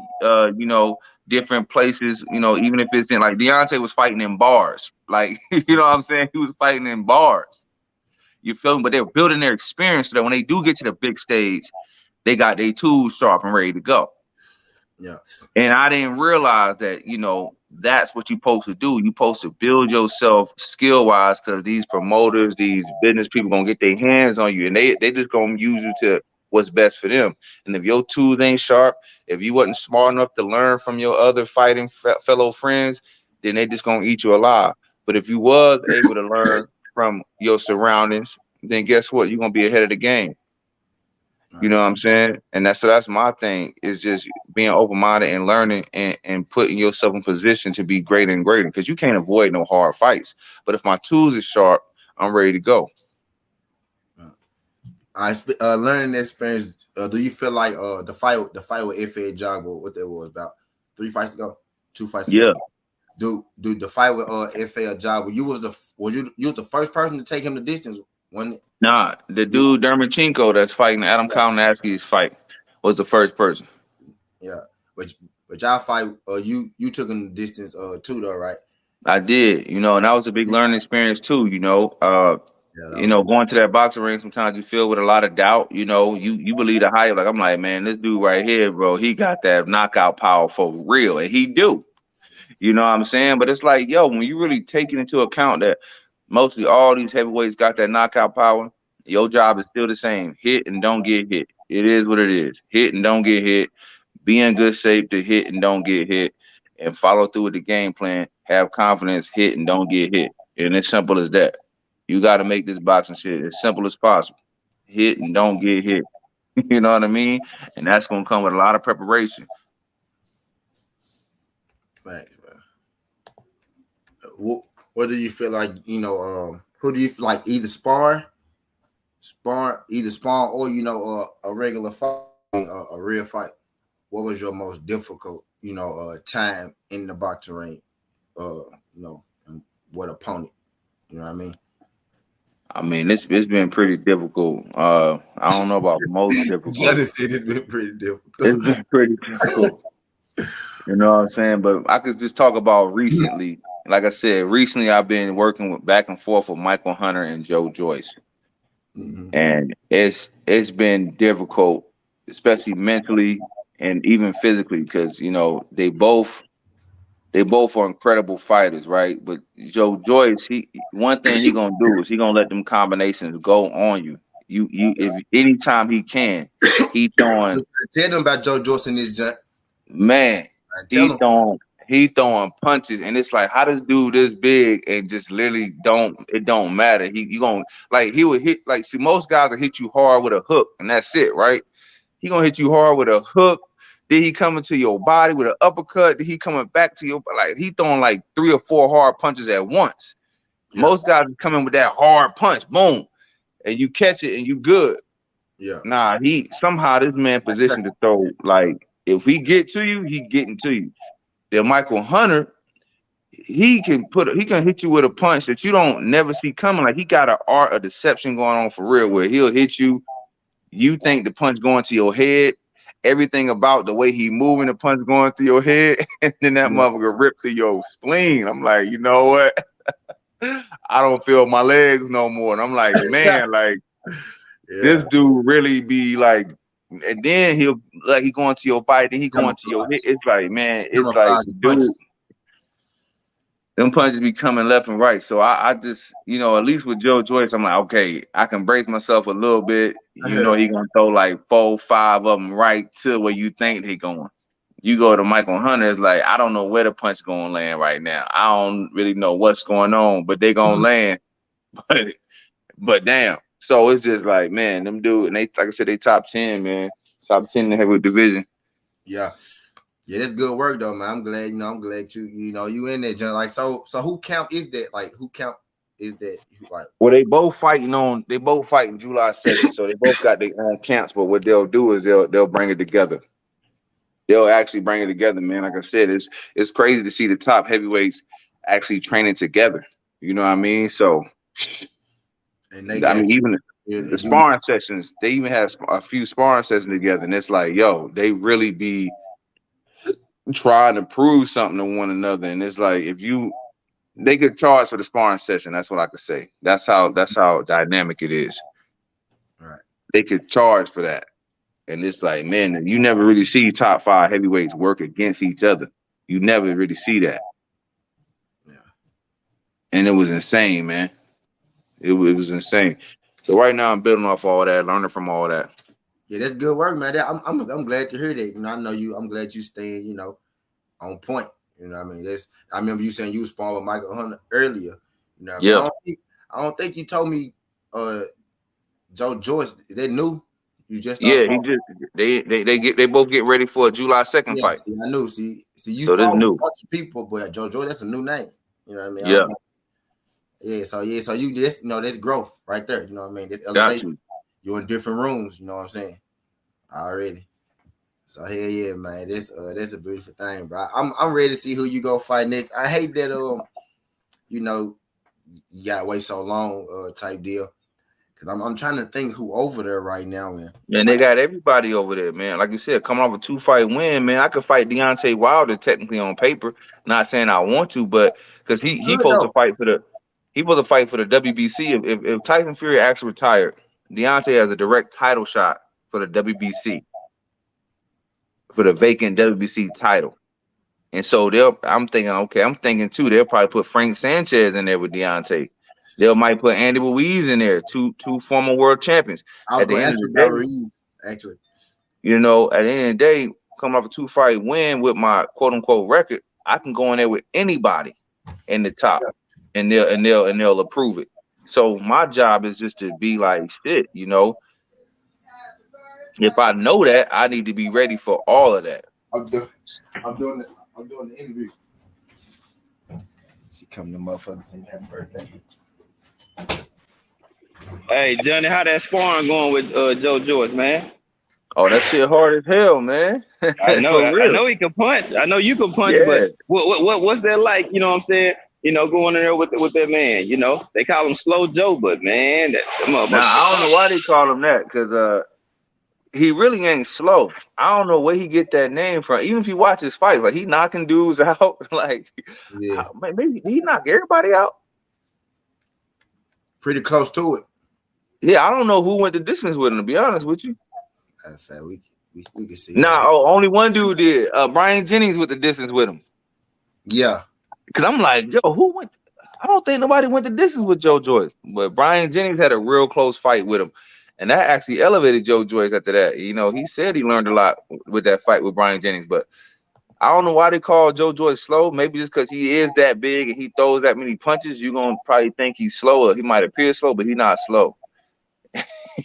different places, even if it's in, like, Deontay was fighting in bars. Like, you know what I'm saying? He was fighting in bars. You feel me? But they're building their experience so that when they do get to the big stage, they got their tools sharp and ready to go. Yeah. And I didn't realize that, that's what you're supposed to do. You're supposed to build yourself skill-wise, because these promoters, these business people gonna get their hands on you, and they just gonna use you to what's best for them. And if your tools ain't sharp, if you wasn't smart enough to learn from your other fighting fellow friends, then they just gonna eat you alive. But if you was able to learn from your surroundings, then guess what? You're gonna be ahead of the game. You know what I'm saying? And that's my thing, is just being open-minded and learning and putting yourself in position to be greater and greater, because you can't avoid no hard fights. But if my tools are sharp, I'm ready to go. Learning experience. Do you feel like the fight with F.A. Jogbo, what that was about 2 fights ago? Yeah. Dude, the fight with F.A. Jogbo, you was the first person to take him the distance, wasn't it? Nah, the dude Dermachenko that's fighting Adam Kalinowski's fight was the first person. Yeah, but y'all fight. You took him the distance too, though, right? I did, and that was a big learning experience too. Going to that boxing ring, sometimes you feel with a lot of doubt. You believe the hype. Like I'm like, man, this dude right here, bro, he got that knockout power for real, and he do. You know what I'm saying? But it's like, yo, when you really take it into account that mostly all these heavyweights got that knockout power, your job is still the same: hit and don't get hit. It is what it is. Hit and don't get hit. Be in good shape to hit and don't get hit, and follow through with the game plan. Have confidence, hit and don't get hit. And it's simple as that. You got to make this boxing shit as simple as possible. Hit and don't get hit. You know what I mean? And that's gonna come with a lot of preparation. Thanks, man. What do you feel like? Who do you feel like either spawn, or a regular fight, a real fight? What was your most difficult, time in the boxing ring? And what opponent? You know what I mean? I mean, it's been pretty difficult. I don't know about most difficult. Johnny said it's been pretty difficult. It's been pretty difficult. You know what I'm saying? But I could just talk about recently. Like I said, recently I've been working with back and forth with Michael Hunter and Joe Joyce. Mm-hmm. And it's been difficult, especially mentally and even physically, because they both are incredible fighters, right? But Joe Joyce, one thing he gonna do is he gonna let them combinations go on you. If anytime he can, he throwing. Tell them about Joe Joyce in this junk. Man, he throwing punches, and it's like, how does dude this big and just literally don't matter. He gonna, like, he would hit, like, see, most guys will hit you hard with a hook and that's it, right? He gonna hit you hard with a hook, then he coming to your body with an uppercut, then he coming back to your, like, he throwing like 3 or 4 hard punches at once. Yeah. Most guys are coming with that hard punch, boom, and you catch it and you good. Yeah. Nah, somehow this man positioned to throw, like, if he get to you, he getting to you. Then Michael Hunter, he can hit you with a punch that you don't never see coming. Like, he got an art of deception going on for real, where he'll hit you. You think the punch going to your head, everything about the way he moving, the punch going through your head, and then that motherfucker rip through your spleen. I'm like, you know what? I don't feel my legs no more. And I'm like, man, like, this dude really be like, and then he going to your body, then he going to your hit. It's like, man, it's like, dude, them punches be coming left and right. So I just, at least with Joe Joyce, I'm like, okay, I can brace myself a little bit. He gonna throw like 4, 5 of them right to where you think they going. You go to Michael Hunter, it's like, I don't know where the punch gonna land right now. I don't really know what's going on, but they gonna land. But damn. So it's just like, man, them dude, and they, like I said, they top 10, man. Top 10 in the heavyweight division. Yeah. Yeah, that's good work though, man. I'm glad, you in there, John. Like, so who camp is that? Like, who camp is that? Like, well, they both fighting July 2nd, so they both got their own camps. But what they'll do is they'll bring it together. They'll actually bring it together, man. Like I said, it's crazy to see the top heavyweights actually training together. You know what I mean? So, and they even the sparring sessions, they even have a few sparring sessions together, and it's like, yo, they really be trying to prove something to one another. And it's like, they could charge for the sparring session. That's what I could say. That's how dynamic it is. Right. They could charge for that. And it's like, man, you never really see top 5 heavyweights work against each other. You never really see that. Yeah. And it was insane, man. It was insane. So right now I'm building off all that, learning from all that. Yeah, that's good work, man. I'm glad to hear that. I know you. I'm glad you staying, on point. You know what I mean? I remember you saying you was sparring with Michael Hunter earlier. You know what I mean? I don't think you told me Joe Joyce, is that new? You just they both get ready for a July 2nd fight. See, I knew. See, you so sparring new. with a bunch of people, but Joe Joyce, that's a new name. You know what I mean? Yeah. So you just this growth right there. You know what I mean? This Got elevation. You're in different rooms. You know what I'm saying? Already. So hell yeah, man. That's a beautiful thing, bro. I'm ready to see who you go fight next. I hate that you gotta wait so long type deal. Cause I'm trying to think who over there right now, man. And they got everybody over there, man. Like you said, coming off a 2-fight win, man. I could fight Deontay Wilder technically on paper. Not saying I want to, but because he supposed to fight for the WBC. If Tyson Fury actually retired, Deontay has a direct title shot for the WBC, for the vacant WBC title. And so I'm thinking too, they'll probably put Frank Sanchez in there with Deontay. They might put Andy Ruiz in there, two former world champions. At the end of the day, Ruiz, actually. At the end of the day, coming off a 2-fight win with my quote unquote record, I can go in there with anybody in the top, and they'll approve it. So my job is just to be like shit, If I know that, I need to be ready for all of that. I'm doing the interview. She come to motherfuckers and happy birthday. Hey Johnny, how that sparring going with Joe Joyce, man? Oh, that shit hard as hell, man. I know he can punch. I know you can punch, but what's that like? You know what I'm saying? Going in there with that man. They call him Slow Joe, but man, I don't know why they call him that, because he really ain't slow. I don't know where he get that name from. Even if you watch his fights, like he knocking dudes out, like maybe he knock everybody out. Pretty close to it. Yeah, I don't know who went the distance with him, to be honest with you. We can see. Only one dude did. Brian Jennings with the distance with him. Yeah. Because I'm like, yo, who went? I don't think nobody went the distance with Joe Joyce. But Brian Jennings had a real close fight with him. And that actually elevated Joe Joyce after that. He said he learned a lot with that fight with Brian Jennings. But I don't know why they call Joe Joyce slow. Maybe just because he is that big and he throws that many punches, you're going to probably think he's slower. He might appear slow, but he's not slow.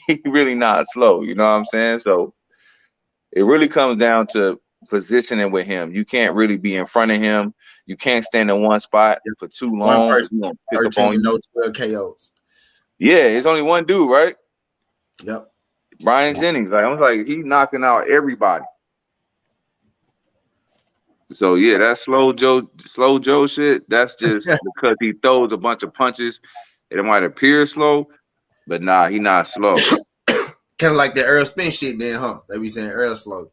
He really not slow. You know what I'm saying? So it really comes down to positioning with him. You can't really be in front of him. You can't stand in one spot for too long. One person, 13 no 12 KOs. Yeah, it's only one dude, right? Yep. Brian Jennings. I was like, he's knocking out everybody. So yeah, that slow Joe shit, that's just because he throws a bunch of punches. It might appear slow, but nah, he not slow. Kind of like the Earl Spin shit then, huh? They be saying Earl slow.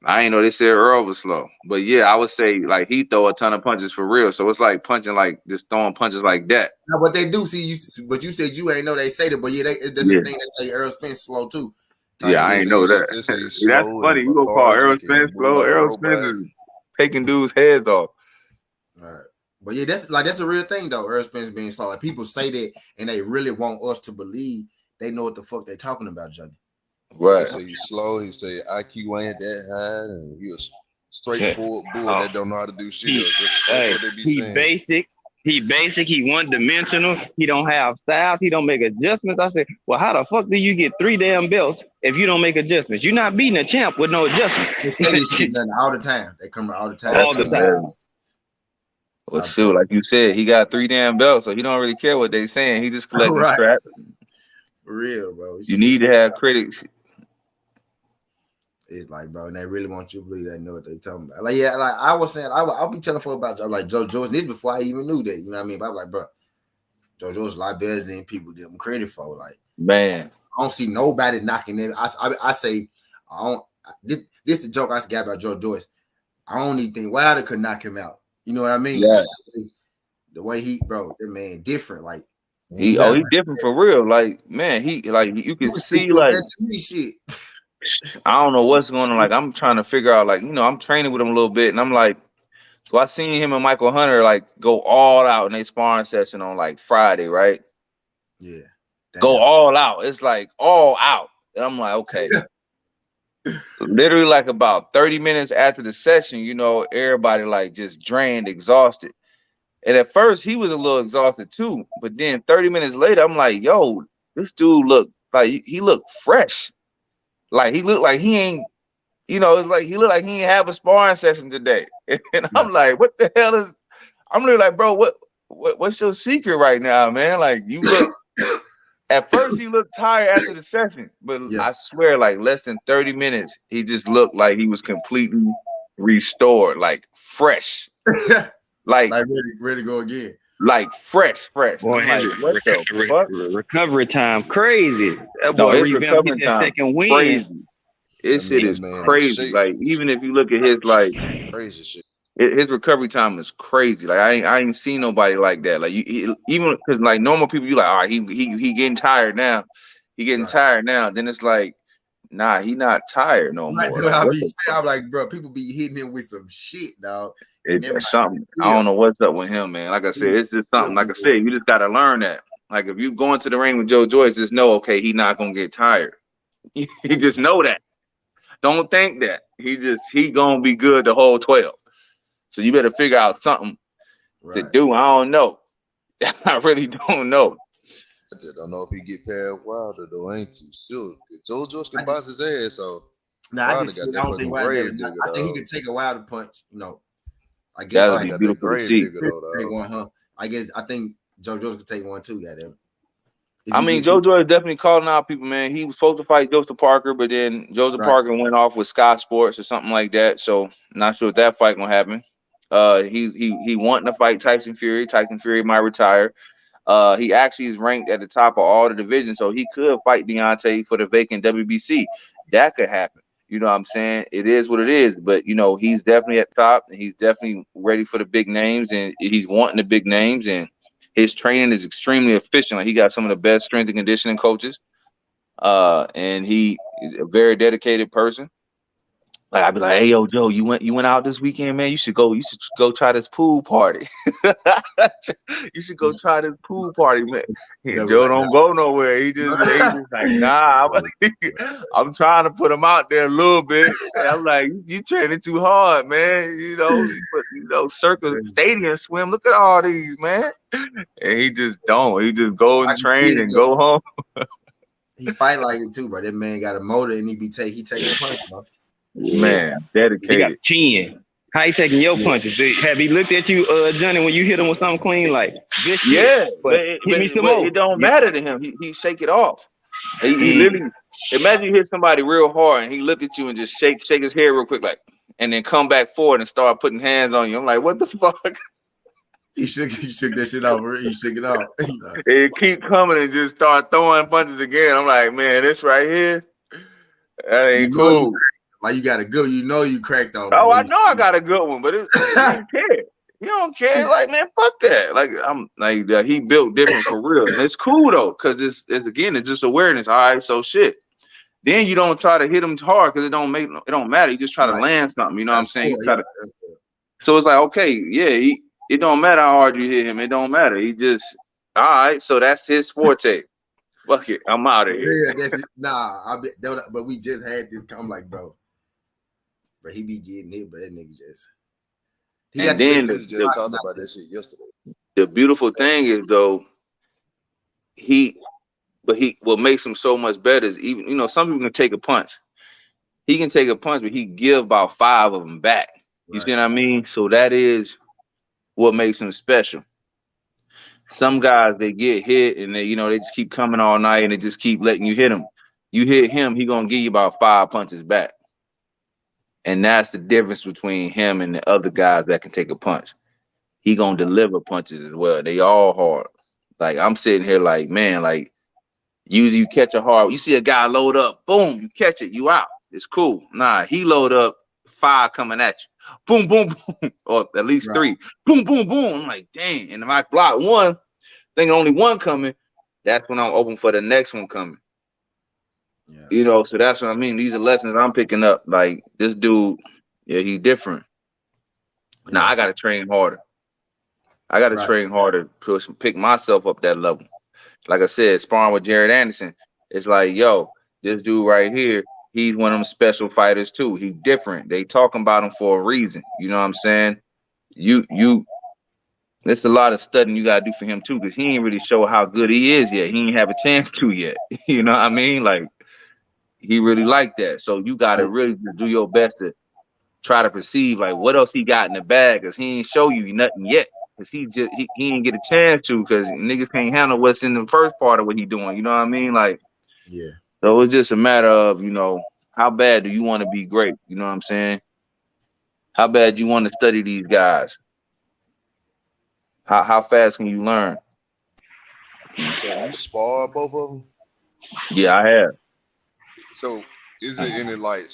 I ain't know they said Earl was slow. But yeah, I would say like he throw a ton of punches for real. So it's like punching, like just throwing punches like that. No, but they do see you, but you said you ain't know they say that, but yeah, that's the thing that say Earl Spin slow too. Yeah, I ain't know that. That's funny. You gonna call Earl Spin slow? Earl Spin is taking dudes' heads off. All right. But yeah, that's a real thing though. Earl Spence being slow. Like people say that and they really want us to believe they know what the fuck they talking about, Johnny. Right. He say he's slow. He say IQ ain't that high, and he a straightforward bull that don't know how to do shit. He basic. He basic. He one-dimensional. He don't have styles. He don't make adjustments. I said, well, how the fuck do you get 3 damn belts if you don't make adjustments? You're not beating a champ with no adjustments. They say this shit all the time. They come all the time. All the time. Well, shoot, like you said, he got 3 damn belts, so he don't really care what they saying. He just collecting scraps. For real, bro. You need to have critics. It's like, bro, and they really want you to believe they know what they talking about. Like, yeah, like I was saying, I'll be telling folks about like Joe Joyce. This before I even knew that, you know what I mean? But I'm like, bro, Joe Joyce a lot better than people give him credit for. Like, man, I don't see nobody knocking them. I say, I don't. This the joke I got about Joe Joyce. I don't even think Wilder could knock him out. You know what I mean? Yeah. The way that man different. Like he different for real. Like, man, he like you can see like shit. I don't know what's going on. Like, I'm trying to figure out, like, I'm training with him a little bit, and I'm like, so I seen him and Michael Hunter like go all out in their sparring session on like Friday, right? Yeah. Damn. Go all out. It's like all out. And I'm like, okay. Literally like about 30 minutes after the session, everybody like just drained, exhausted. And at first he was a little exhausted too. But then 30 minutes later, I'm like, yo, this dude looked like he looked fresh. Like he looked like he ain't, it's like he looked like he ain't have a sparring session today. And I'm like, what the hell is? I'm really like, bro, what? what's your secret right now, man? Like you look. At first, he looked tired after the session, but I swear, like less than 30 minutes, he just looked like he was completely restored, like fresh, like ready to go again, like fresh. Boy, like, what the fuck? Recovery time crazy. That No, boy his recovery time second win. crazy. His shit is crazy. Like even if you look at his like crazy shit. His recovery time is crazy. Like I ain't seen nobody like that. Like even because like normal people, you like, all right, he getting tired now. He getting tired now. Then it's like, nah, he not tired no more. I'm like, bro, people be hitting him with some shit, dog. It's something. I don't know what's up with him, man. Like I said, it's just something. Like I said, you just gotta learn that. Like if you go into the ring with Joe Joyce, just know, okay, he not gonna get tired. You just know that. Don't think that he gonna be good the whole 12. So you better figure out something to do. I don't know. I really don't know. I just don't know if he get past Wilder though. I ain't too sure. Joe Joyce can box his ass, so I don't think Wilder. I think he could take a Wilder punch. I guess that'd be beautiful to see. Take one, huh? I think Joe Joyce could take one too. Goddamn. I mean, Joe Joyce definitely calling out people, man. He was supposed to fight Joseph Parker, but then Joseph Parker went off with Sky Sports or something like that. So not sure if that fight gonna happen. He wanting to fight Tyson Fury. Tyson Fury might retire. He actually is ranked at the top of all the divisions, so he could fight Deontay for the vacant WBC. That could happen. You know what I'm saying? It is what it is, but he's definitely at the top, and he's definitely ready for the big names, and he's wanting the big names, and his training is extremely efficient. Like he got some of the best strength and conditioning coaches, and he is a very dedicated person. Like I'd be like, hey yo, Joe, you went out this weekend, man. You should go try this pool party. You should go try this pool party, man. Joe don't go nowhere. He just like, nah, I'm trying to put him out there a little bit. And I'm like, you training too hard, man. Circle Stadium swim. Look at all these, man. And he just don't. He just go and train and go home. He fight like it too, bro. That man got a motor and he taking punch, bro. Man, dedicated. He got chin. How he taking your punches? Have he looked at you, Johnny, when you hit him with something clean like this? But it don't matter to him. He shake it off. He literally imagine you hit somebody real hard and he look at you and just shake his hair real quick, like, and then come back forward and start putting hands on you. I'm like, what the fuck? He shook that shit off. He shook it off. It keep coming and just start throwing punches again. I'm like, man, this right here, that ain't cool. Like you got a good, you cracked on. Oh, I know I got a good one, but he don't care. He don't care. Like, man, fuck that. Like, I'm like he built different for real, and it's cool though, because it's just awareness. All right, so shit. Then you don't try to hit him hard because it don't matter. You just try to land something. You know what I'm saying? Cool, so it's like, okay, yeah, it don't matter how hard you hit him. It don't matter. He just all right. So that's his forte. Fuck it, I'm out of here. Yeah, that's it. Nah, but we just had this. I'm like, bro. But he be getting hit, but that nigga just. Just talked about that shit yesterday. The beautiful thing is though, what makes him so much better is even some people can take a punch. He can take a punch, but he give about 5 of them back. You see what I mean? So that is what makes him special. Some guys they get hit and they just keep coming all night and they just keep letting you hit him. You hit him, he gonna give you about 5 punches back. And that's the difference between him and the other guys that can take a punch. He gonna deliver punches as well. They all hard. Like I'm sitting here like, man, like usually you catch a hard. You see a guy load up, boom, you catch it, you out. It's cool. Nah, he load up 5 coming at you. Boom, boom, boom, or at least 3. Boom, boom, boom. I'm like, dang. And if I block one, thinking only one coming, that's when I'm open for the next one coming. Yeah. So that's what I mean. These are lessons I'm picking up. Like this dude, yeah, he's different. Now I gotta train harder. I gotta train harder to pick myself up that level. Like I said, sparring with Jared Anderson, it's like, yo, this dude right here, he's one of them special fighters too. He's different. They talking about him for a reason. You know what I'm saying? There's a lot of studying you gotta do for him too, because he ain't really show how good he is yet. He ain't have a chance to yet. You know what I mean? Like he really like that. So you gotta really do your best to try to perceive like what else he got in the bag, because he ain't show you nothing yet. because he didn't get a chance to, because niggas can't handle what's in the first part of what he doing. You know what I mean? Like, yeah. So it's just a matter of, how bad do you want to be great? You know what I'm saying? How bad you want to study these guys? How fast can you learn? So you spar both of them? Yeah, I have. So is it any like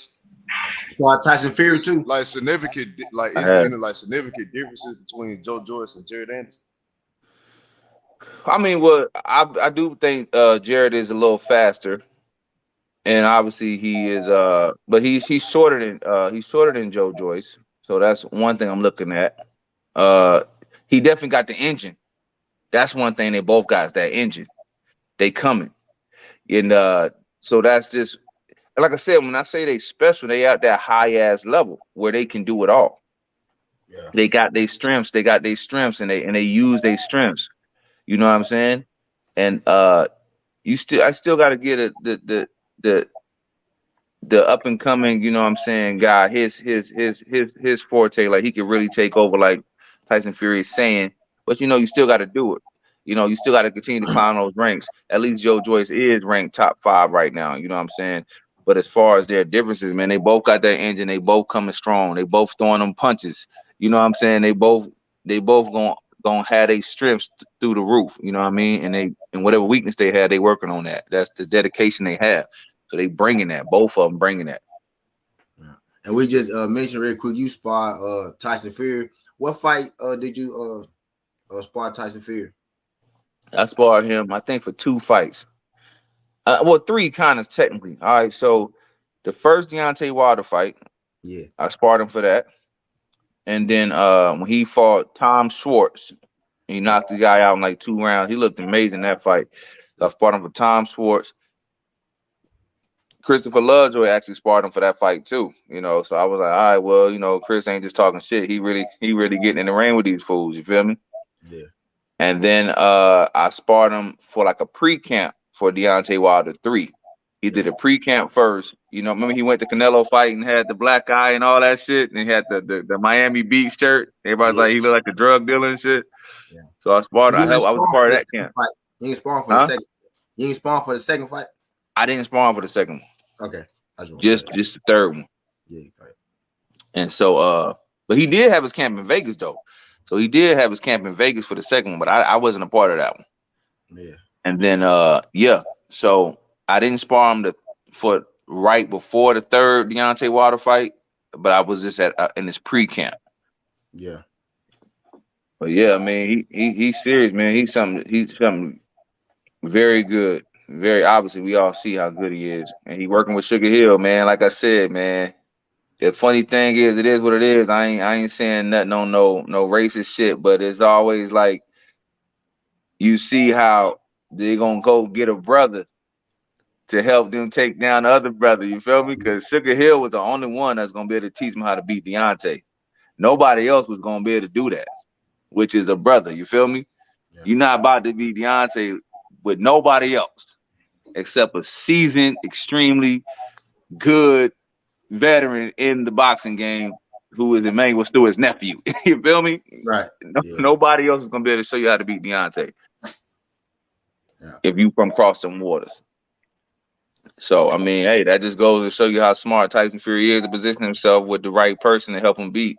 Well, Tyson Fury too. Like significant, like I is there have. any like significant differences between Joe Joyce and Jared Anderson? I mean, well, I do think Jared is a little faster, and obviously he is but he's shorter than Joe Joyce. So that's one thing I'm looking at. He definitely got the engine. That's one thing they both got, is that engine. They coming. And so that's just, like I said, when I say they special, they at that high ass level where they can do it all. Yeah. They got their strengths, and they use their strengths. You know what I'm saying? And I still gotta get the the up and coming, you know what I'm saying, guy, his forte, like he could really take over, like Tyson Fury is saying, but you still gotta do it. You still gotta continue to climb those ranks. At least Joe Joyce is ranked top 5 right now, you know what I'm saying? But as far as their differences, man, they both got that engine, they both coming strong, they both throwing them punches. You know what I'm saying? They both gonna have their strengths through the roof, you know what I mean? And whatever weakness they have, they working on that. That's the dedication they have. So they bringing that, both of them bringing that. Yeah. And we just mentioned real quick, you spar Tyson Fury. What fight did you spar Tyson Fury? I sparred him, I think, for 2 fights. Well, 3 kind of technically. All right, so the first Deontay Wilder fight, Yeah, I sparred him for that. And then when he fought Tom Schwartz, he knocked the guy out in like 2 rounds. He looked amazing that fight. So I sparred him for Tom Schwartz. Christopher Lovejoy actually sparred him for that fight too. So I was like, all right, well, Chris ain't just talking shit. He really getting in the ring with these fools. You feel me? yeah. And then I sparred him for like a pre-camp for Deontay Wilder 3. He did a pre-camp first. Remember he went to Canelo fight and had the black eye and all that shit, and he had the Miami Beach shirt. Everybody's like, he looked like a drug dealer and shit. Yeah. So I sparred. You I was part of that camp. Fight. You ain't spawn for the second. You ain't spawn for the second fight. I didn't spawn for the second one. Okay, just the third one. Yeah. Right. And so, but he did have his camp in Vegas though. So he did have his camp in Vegas for the second one, but I wasn't a part of that one. Yeah. And then so I didn't spar him for right before the third Deontay Wilder fight, but I was just in his pre-camp. Yeah. But yeah, I mean, he's serious, man. He's something very good. Very obviously, we all see how good he is, and he working with Sugar Hill, man. Like I said, man. The funny thing is, it is what it is. I ain't saying nothing on no racist shit, but it's always like you see how they gonna go get a brother to help them take down the other brother. You feel me? Because Sugar Hill was the only one that's gonna be able to teach him how to beat Deontay. Nobody else was gonna be able to do that, which is a brother. You feel me? Yeah. You're not about to beat Deontay with nobody else except a seasoned, extremely good veteran in the boxing game who is Emmanuel Stewart's nephew. You feel me? Right. Nobody else is gonna be able to show you how to beat Deontay. If you from cross them waters. So I mean, hey, that just goes to show you how smart Tyson Fury is to position himself with the right person to help him beat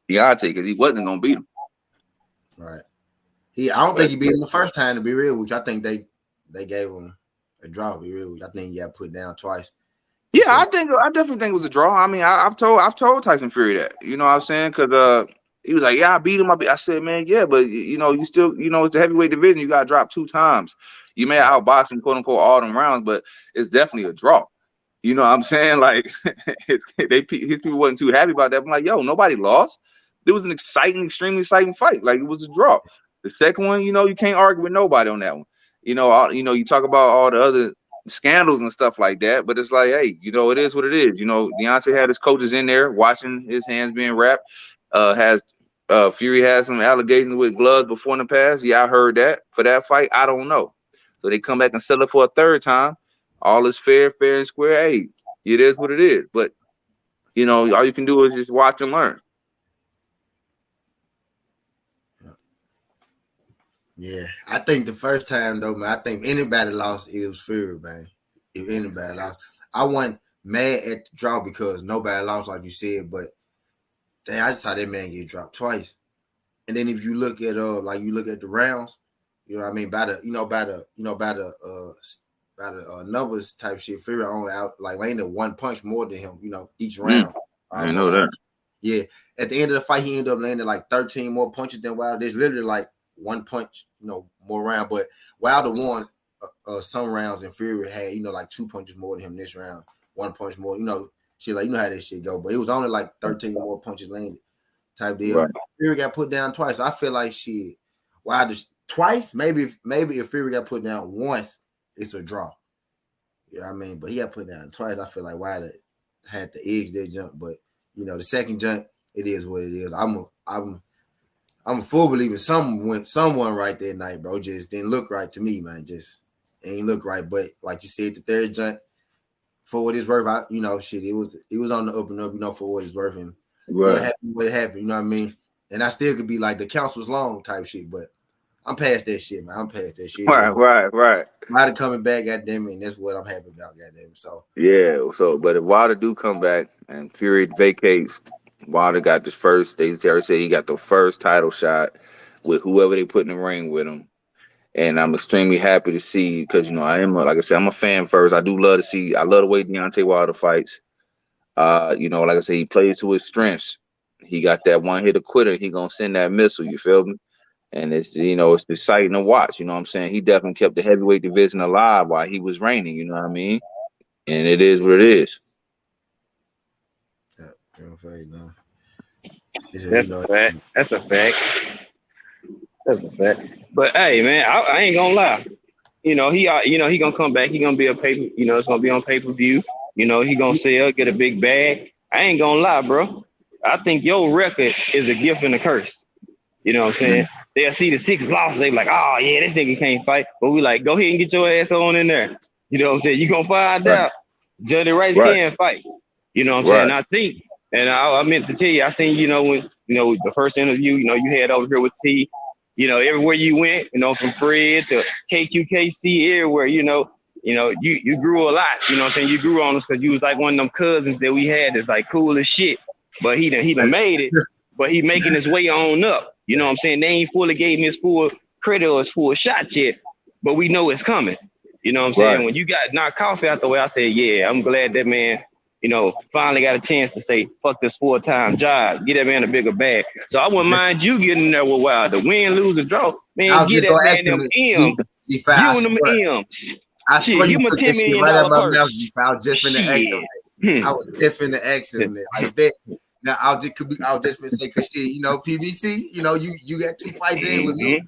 Deontay, because he wasn't gonna beat him. Right. I don't think he beat him the first time, to be real, which I think they gave him a draw, to be real, which I think he got put down twice. Yeah, I definitely think it was a draw. I mean, I've told Tyson Fury that. You know what I'm saying? Because he was like, yeah, I beat him. I said, man, yeah, but you still, it's the heavyweight division. You got dropped 2 times. You may outbox him, quote unquote, all them rounds, but it's definitely a draw. You know what I'm saying? Like his people wasn't too happy about that. I'm like, yo, nobody lost. It was an extremely exciting fight. Like, it was a draw. The second one, you can't argue with nobody on that one. You talk about all the other scandals and stuff like that, but it's like, hey, it is what it is. Deontay had his coaches in there watching his hands being wrapped. Fury has some allegations with gloves before in the past. Yeah, I heard that. For that fight, I don't know. So they come back and sell it for a third time. All is fair and square. Hey, it is what it is. But all you can do is just watch and learn. Yeah, I think the first time though, man, I think anybody lost, it was Fury, man. If anybody lost, I wasn't mad at the draw because nobody lost, like you said. But damn, I just saw that man get dropped twice. And then if you look at like you look at the rounds, you know what I mean, by the numbers type shit, Fury only out like landed one punch more than him, each round. I know that. Yeah. At the end of the fight, he ended up landing like 13 more punches than Wilder. There's literally like one punch, more round. But Wilder won some rounds and Fury had, like 2 punches more than him this round. 1 punch more, shit, like, how that shit go. But it was only like 13 more punches landed type deal. Right. Fury got put down twice. I feel like shit. Wilder twice, maybe if Fury got put down once, it's a draw. You know what I mean? But he got put down twice. I feel like Wilder had the edge that jump, but the second jump, it is what it is. I'm a full believer someone right that night, bro. Just didn't look right to me, man. Just ain't look right. But like you said, the third jump, for what it's worth, it was on the up and up, for what it's worth. And what happened, you know what I mean? And I still could be like the count was long type shit, but I'm past that shit, man. I'm past that shit. Right. Wilder coming back, goddamn it, and that's what I'm happy about, goddamn it. So yeah, but if Wilder do come back and Fury vacates, Wilder got this first. They already said he got the first title shot with whoever they put in the ring with him, and I'm extremely happy to see because I am like I said, I'm a fan first. I do love to see. I love the way Deontay Wilder fights. Like I said, he plays to his strengths. He got that one hit quitter. He gonna send that missile. You feel me? And it's it's exciting to watch. You know what I'm saying? He definitely kept the heavyweight division alive while he was reigning. You know what I mean? And it is what it is. That's a fact. That's a fact. But hey, man, I ain't gonna lie. He gonna come back. He gonna be a paper. It's gonna be on pay-per-view. He gonna sell, get a big bag. I ain't gonna lie, bro. I think your record is a gift and a curse. You know what I'm saying? They'll see the 6 losses. They be like, oh, yeah, this nigga can't fight. But we like, go ahead and get your ass on in there. You know what I'm saying? You going to find out. Jonnie Rice can fight. You know what I'm saying? I think, and I meant to tell you, I seen, when, the first interview, you had over here with T, everywhere you went, from Fred to KQKC, everywhere, you grew a lot. You know what I'm saying? You grew on us because you was like one of them cousins that we had that's like cool as shit. But he done made it. But he making his way on up. You know what I'm saying? They ain't fully gave him his full credit or his full shot yet, but we know it's coming. You know what I'm saying? When you got knocked coffee out the way, I said, yeah, I'm glad that man, finally got a chance to say, fuck this full-time job. Get that man a bigger bag. So I wouldn't mind you getting in there with Wilder. Win, lose, or draw. Man, get that man them M's. Give him them M's. I swear you took that shit right out my mouth. I was just finna ask him. Like that. Now I'll just finna say, cause shit, PBC, you got 2 fights in with me.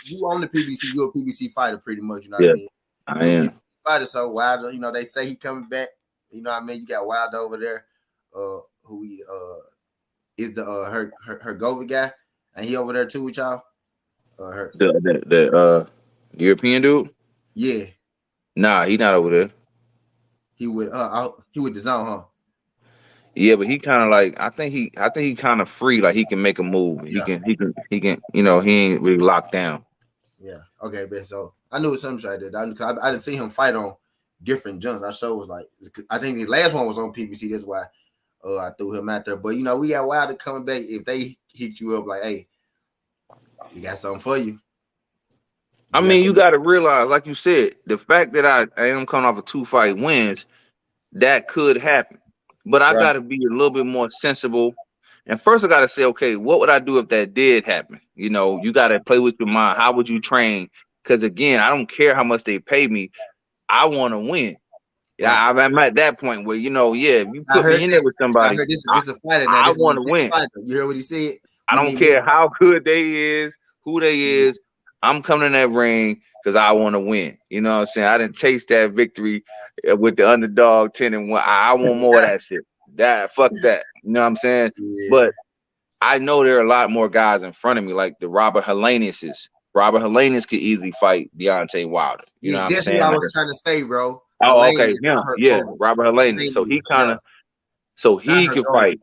You own the PBC. You're a PBC fighter, pretty much. You know what I mean? I am. PBC fighter, so Wilder. They say he coming back. You know what I mean? You got Wilder over there. Who he is the Hergovia guy, and he over there too with y'all. The European dude. Yeah. Nah, he not over there. He with the zone, huh? Yeah, but he kind of like I think he kind of free, like he can make a move. He can he ain't really locked down. Yeah. Okay, but so I knew it was something like that. I didn't see him fight on different jumps. I sure was like, I think the last one was on PBC. That's why I threw him out there. But we got Wilder coming back. If they hit you up like, hey, we got something for you. I mean, you got to realize, like you said, the fact that I am coming off of 2 fight wins, that could happen. But I got to be a little bit more sensible. And first I got to say, okay, what would I do if that did happen? You got to play with your mind. How would you train? Because, again, I don't care how much they pay me. I want to win. Yeah, I'm at that point where, if you put me in there with somebody, I want to win. You heard what he said? I don't care how good they is, who they is. I'm coming in that ring because I want to win. You know what I'm saying? I didn't taste that victory with the underdog 10-1. I want more of that shit. Fuck that. You know what I'm saying? Yeah. But I know there are a lot more guys in front of me, like the Robert Helenases. Robert Helenas could easily fight Deontay Wilder. You know what I'm saying? That's what I was trying to say, bro. Oh, okay. Yeah, Robert Helenas. So he kind of, he could fight.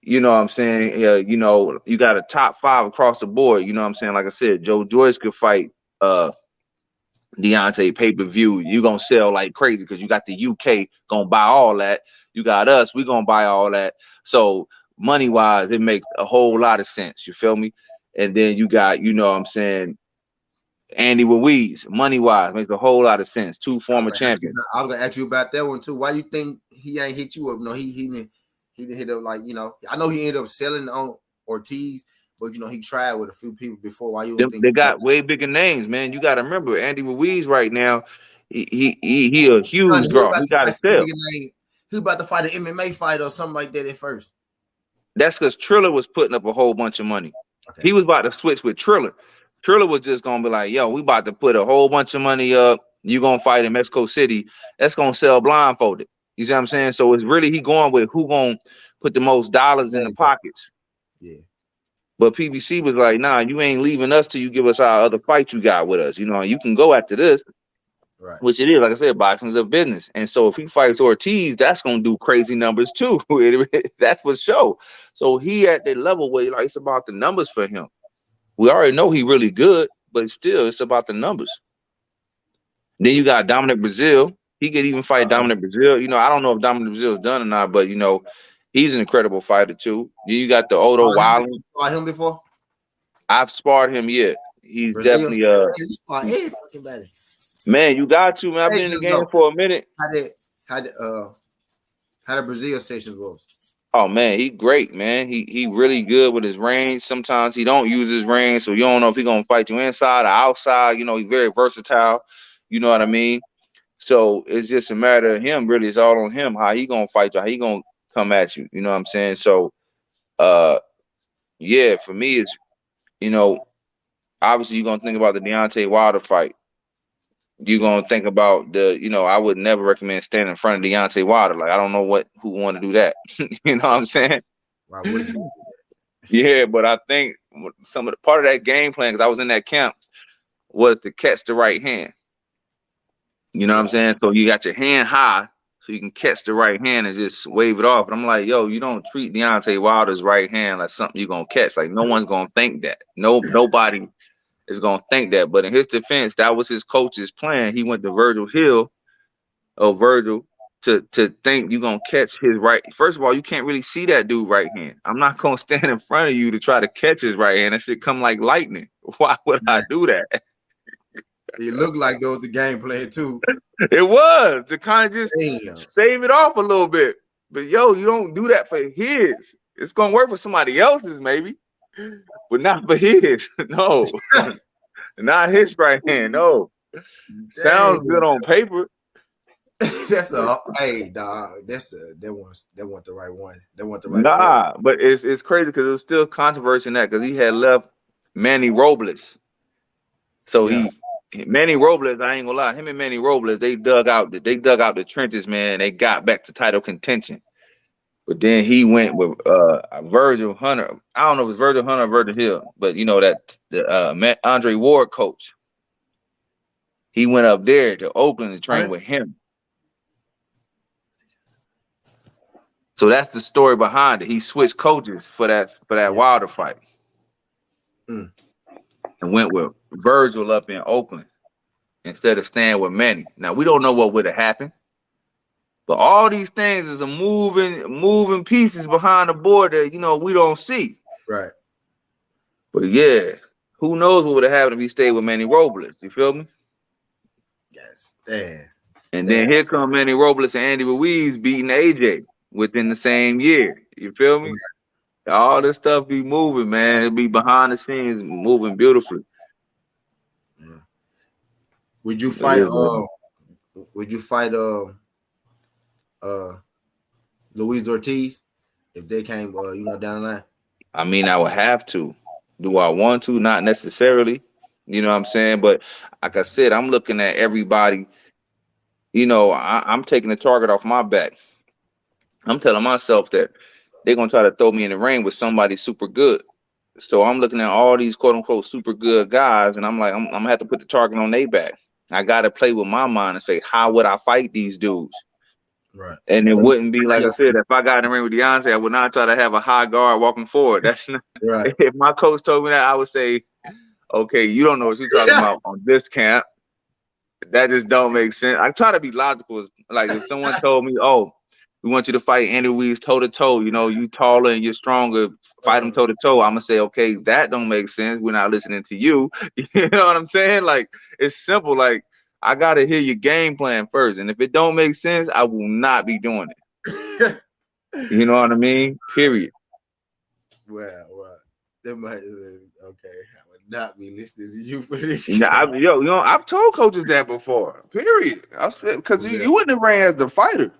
You know what I'm saying? You know, you got a top 5 across the board. You know what I'm saying? Like I said, Joe Joyce could fight Deontay pay-per-view. You gonna sell like crazy because you got the UK gonna buy all that. You got us, we gonna buy all that. So money wise, it makes a whole lot of sense. You feel me? And then you got, you know what I'm saying, Andy Ruiz, money wise, makes a whole lot of sense. 2 former champions. I was gonna ask you about that one too. Why you think he ain't hit you up? No, he didn't hit up, like, you know. I know he ended up selling on Ortiz, but you know he tried with a few people before. Why you don't think They got way bigger names, man? You got to remember, Andy Ruiz right now, he a huge draw. He got to sell. He about to fight an MMA fight or something like that at first. That's because Triller was putting up a whole bunch of money. Okay. He was about to switch with Triller. Triller was just gonna be like, yo, we about to put a whole bunch of money up. You gonna fight in Mexico City. That's gonna sell blindfolded. You see what I'm saying? So it's really he going with who gonna put the most dollars in the pockets. Yeah. But PBC was like, nah, you ain't leaving us till you give us our other fight you got with us. You know, you can go after this. Right. Which it is, like I said, boxing's a business. And so if he fights Ortiz, that's gonna do crazy numbers too. That's for sure. So he at the level where like it's about the numbers for him. We already know he really good, but still it's about the numbers. Then you got Dominic Brazil. He could even fight Dominic Brazil. You know, I don't know if Dominic Brazil is done or not, but you know, he's an incredible fighter too. Then you got the Odo Wilder. You sparred him before? I've sparred him yet. He's Brazil? Definitely man, you got to, man. I've been in the game for a minute. How the Brazil sessions was? Oh man, he great, man. He really good with his range. Sometimes he don't use his range, so you don't know if he gonna fight you inside or outside. You know, he's very versatile. You know what I mean? So it's just a matter of him. Really, it's all on him. How he gonna fight you? How he gonna come at you? You know what I'm saying? So, yeah, for me, it's, you know, obviously you're gonna think about the Deontay Wilder fight. You're gonna think about the, you know, I would never recommend standing in front of Deontay Wilder. Like, I don't know who want to do that. You know what I'm saying? Why would you? Yeah, but I think some of the part of that game plan, because I was in that camp, was to catch the right hand. You know what I'm saying? So you got your hand high, so you can catch the right hand and just wave it off. And I'm like, yo, you don't treat Deontay Wilder's right hand like something you're gonna catch. Like, no one's gonna think that. Nobody is gonna think that. But in his defense, that was his coach's plan. He went to Virgil to think you're gonna catch his right. First of all, you can't really see that dude right hand. I'm not gonna stand in front of you to try to catch his right hand. That shit come like lightning. Why would I do that? It looked like that was the game plan too. It was to kind of just save it off a little bit. But yo, you don't do that for his. It's gonna work for somebody else's maybe, but not for his. No, not his right hand. No, sounds good on paper. That's hey dog. They want the right one. They want the right one. But it's crazy because there was still controversy in that because he had left Manny Robles. So Manny Robles, I ain't gonna lie, him and Manny Robles, they dug out the trenches, man, and they got back to title contention. But then he went with Virgil Hunter. I don't know if it's Virgil Hunter or Virgil Hill, but you know that the Andre Ward coach. He went up there to Oakland to train with him. So that's the story behind it. He switched coaches for that Wilder fight. And went with Virgil up in Oakland instead of staying with Manny. Now we don't know what would have happened, but all these things is a moving pieces behind the board that we don't see. Right. But yeah, who knows what would have happened if he stayed with Manny Robles? You feel me? Yes. Damn. And then here come Manny Robles and Andy Ruiz beating AJ within the same year. You feel me? Yeah. All this stuff be moving, man. It be behind the scenes moving beautifully. Yeah. Would you fight Luis Ortiz if they came down the line? I mean, I would have to. Do I want to? Not necessarily. You know what I'm saying? But like I said, I'm looking at everybody. I'm taking the target off my back. I'm telling myself that they're gonna try to throw me in the ring with somebody super good. So I'm looking at all these quote unquote super good guys, and I'm like, I'm gonna have to put the target on their back. I gotta play with my mind and say, how would I fight these dudes? Right. And it wouldn't be like I said, if I got in the ring with Deontay, I would not try to have a high guard walking forward. That's not right. If my coach told me that, I would say, okay, you don't know what you're talking about on this camp. That just don't make sense. I try to be logical. Like if someone told me, oh, we want you to fight Andy Ruiz toe to toe, you know, you taller and you're stronger, fight him toe to toe. I'm gonna say, okay, that don't make sense. We're not listening to you. You know what I'm saying? Like it's simple. Like I gotta hear your game plan first. And if it don't make sense, I will not be doing it. You know what I mean? Period. Well, that might okay. I would not be listening to you for this. I've told coaches that before. Period. I said because you in the ring as the fighter.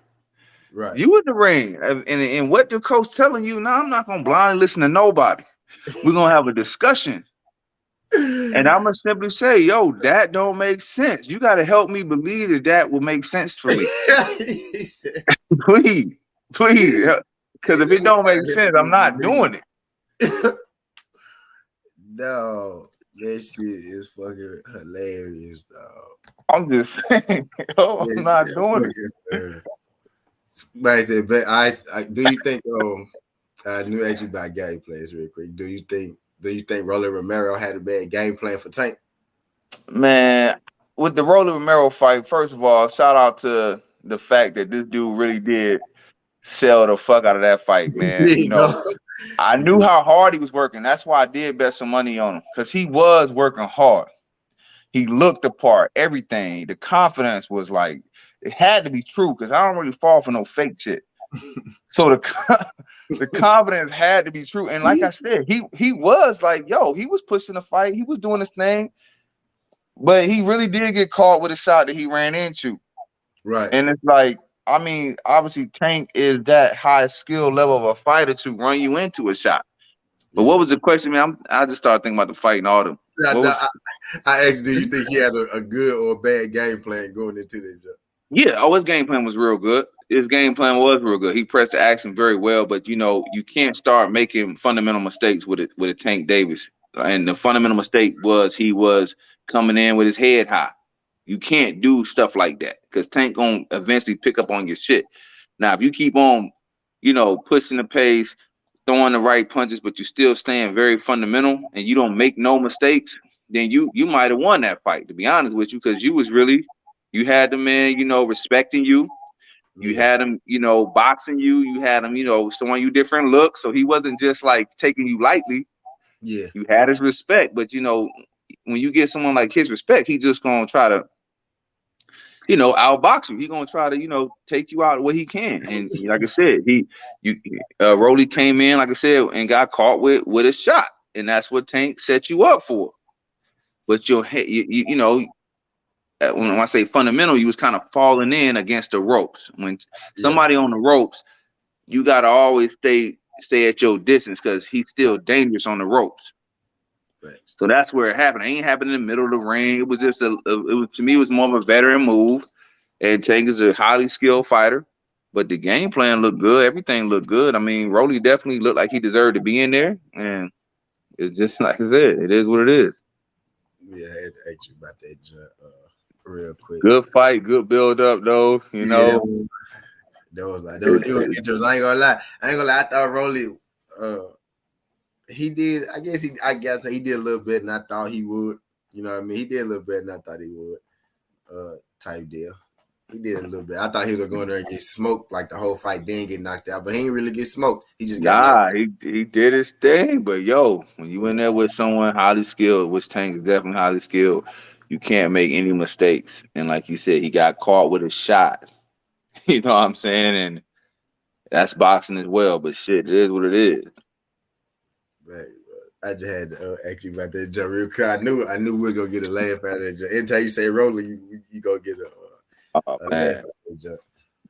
Right. You in the ring. And what the coach telling you, now I'm not gonna blindly listen to nobody. We're gonna have a discussion. And I'm gonna simply say, yo, that don't make sense. You gotta help me believe that will make sense for me. Please. Because if it don't make sense, I'm not doing it. No, that shit is fucking hilarious, dog. I'm just saying, I'm not doing it. But I said, but I do you think I knew actually about game plans real quick. Do you think Rolly Romero had a bad game plan for Tank? Man, with the Rolly Romero fight, first of all, shout out to the fact that this dude really did sell the fuck out of that fight, man. You know, I knew how hard he was working. That's why I did bet some money on him because he was working hard. He looked the part, everything. The confidence was like, it had to be true because I don't really fall for no fake shit. So the confidence had to be true. And like I said, he was like, yo, he was pushing the fight. He was doing his thing. But he really did get caught with a shot that he ran into. Right. And it's like, I mean, obviously Tank is that high skill level of a fighter to run you into a shot. But what was the question, man? I just started thinking about the fight and all them. I asked, do you think he had a good or a bad game plan going into this job? Yeah, his game plan was real good. His game plan was real good. He pressed the action very well, but you know, you can't start making fundamental mistakes with a Tank Davis. And the fundamental mistake was he was coming in with his head high. You can't do stuff like that because Tank gonna eventually pick up on your shit. Now, if you keep on, you know, pushing the pace, throwing the right punches, but you still staying very fundamental and you don't make no mistakes, then you might have won that fight, to be honest with you, because you had the man, you know, respecting you. You had him, you know, boxing you. You had him, you know, showing you different looks. So he wasn't just like taking you lightly. Yeah. You had his respect, but you know, when you get someone like his respect, he just gonna try to, you know, outbox you. He gonna try to, you know, take you out where he can. And like I said, Rolly came in, like I said, and got caught with a shot, and that's what Tank set you up for. But you know, when I say fundamental, you was kind of falling in against the ropes. When somebody on the ropes, you gotta always stay at your distance because he's still dangerous on the ropes. Right. So that's where it happened. It ain't happened in the middle of the ring. It was just to me, it was more of a veteran move. And Tank is a highly skilled fighter, but the game plan looked good. Everything looked good. I mean, Rolly definitely looked like he deserved to be in there, and it's just like I said, it is what it is. Yeah, I had to ask you about that real quick. Good fight, good build up though. You know, it was interesting. I ain't gonna lie. I thought Rolly, he did. I guess he did a little better than I thought he would. You know what I mean? He did a little better than I thought he would. Type deal. He did a little bit. I thought he was gonna go in there and get smoked like the whole fight, then get knocked out. But he didn't really get smoked. He just got he did his thing. But yo, when you in there with someone highly skilled, which Tank is definitely highly skilled, you can't make any mistakes. And like you said, he got caught with a shot. You know what I'm saying? And that's boxing as well. But shit, it is what it is. Right. I just had to ask you about that jump real quick. I knew we were gonna get a laugh out of that jump. Anytime you say rolling, you gonna get a laugh out of that jump.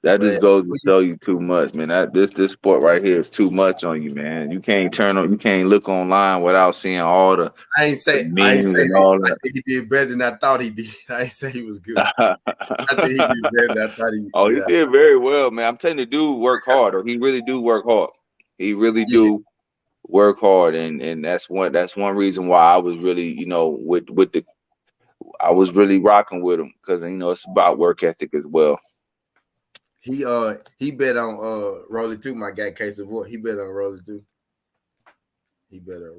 That just goes to show you too much, man. This sport right here is too much on you, man. You can't look online without seeing all the. I ain't say I said he did better than I thought he did. I ain't say he was good. I said he did better than I thought he did. Oh, he did very well, man. I'm telling you, dude work hard. Or he really do work hard. He really do work hard, and that's one reason why I was really, you know, I was really rocking with him because you know it's about work ethic as well. He bet on Rolling 2, my guy Case of What. He bet on Rolling 2. He bet on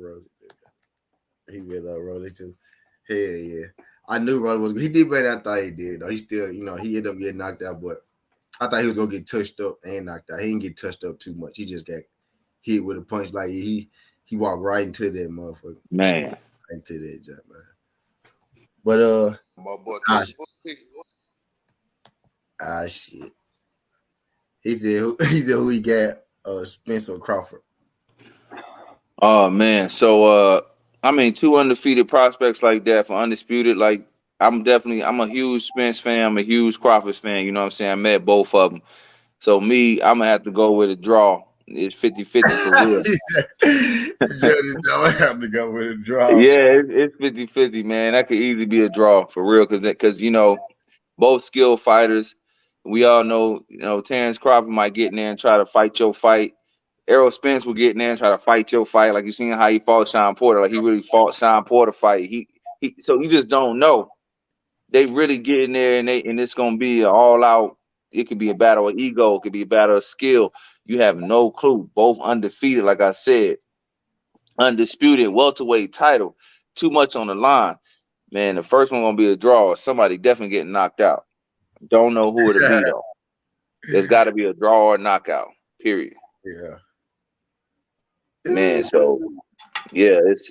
Rolling 2. Hell yeah. I knew Rolling was. He did better than I thought he did. Though he still, he ended up getting knocked out, but I thought he was gonna get touched up and knocked out. He didn't get touched up too much. He just got hit with a punch. Like he walked right into that motherfucker. Man. Right into that jump, man. But my boy, shit. He said who he got? Spencer Crawford. Oh man, so two undefeated prospects like that for undisputed. Like I'm a huge Spence fan. I'm a huge Crawford fan. You know what I'm saying? I met both of them. So I'm gonna have to go with a draw. It's 50-50 for real. I have to go with a draw. Yeah, it's 50-50, man. That could easily be a draw for real, because both skilled fighters. We all know, Terrence Crawford might get in there and try to fight your fight. Errol Spence will get in there and try to fight your fight. Like you seen how he fought Sean Porter. Like he really fought Sean Porter fight. So you just don't know. They really get in there and it's gonna be an all out. It could be a battle of ego. It could be a battle of skill. You have no clue. Both undefeated, like I said, undisputed welterweight title. Too much on the line, man. The first one gonna be a draw. Somebody definitely getting knocked out. Don't know who it'll be though. There's got to be a draw or a knockout. Period. Yeah. Man, so yeah, it's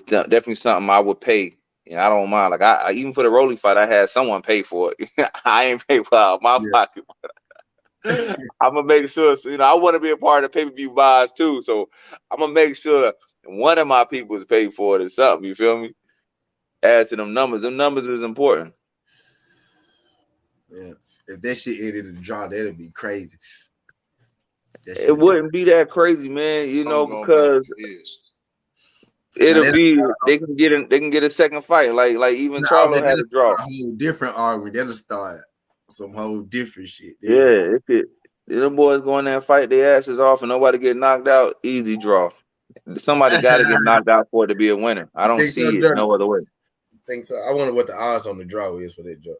definitely something I would pay. And I don't mind. Like I even for the Rolly fight, I had someone pay for it. I ain't pay for it out of my pocket. I'm gonna make sure. I want to be a part of the pay-per-view buys too. So I'm gonna make sure one of my people is paid for it or something. You feel me? Add to them numbers. Them numbers is important. Yeah. If that shit ended in a draw, that'd be crazy. It wouldn't be that crazy, man. Because it'll be they can get a second fight. Like even Charlo had a draw. A whole different argument. That'll start some whole different shit. Yeah, them boys go in there and fight their asses off and nobody get knocked out. Easy draw. Somebody got to get knocked out for it to be a winner. I don't see it no other way. I think so. I wonder what the odds on the draw is for that draw.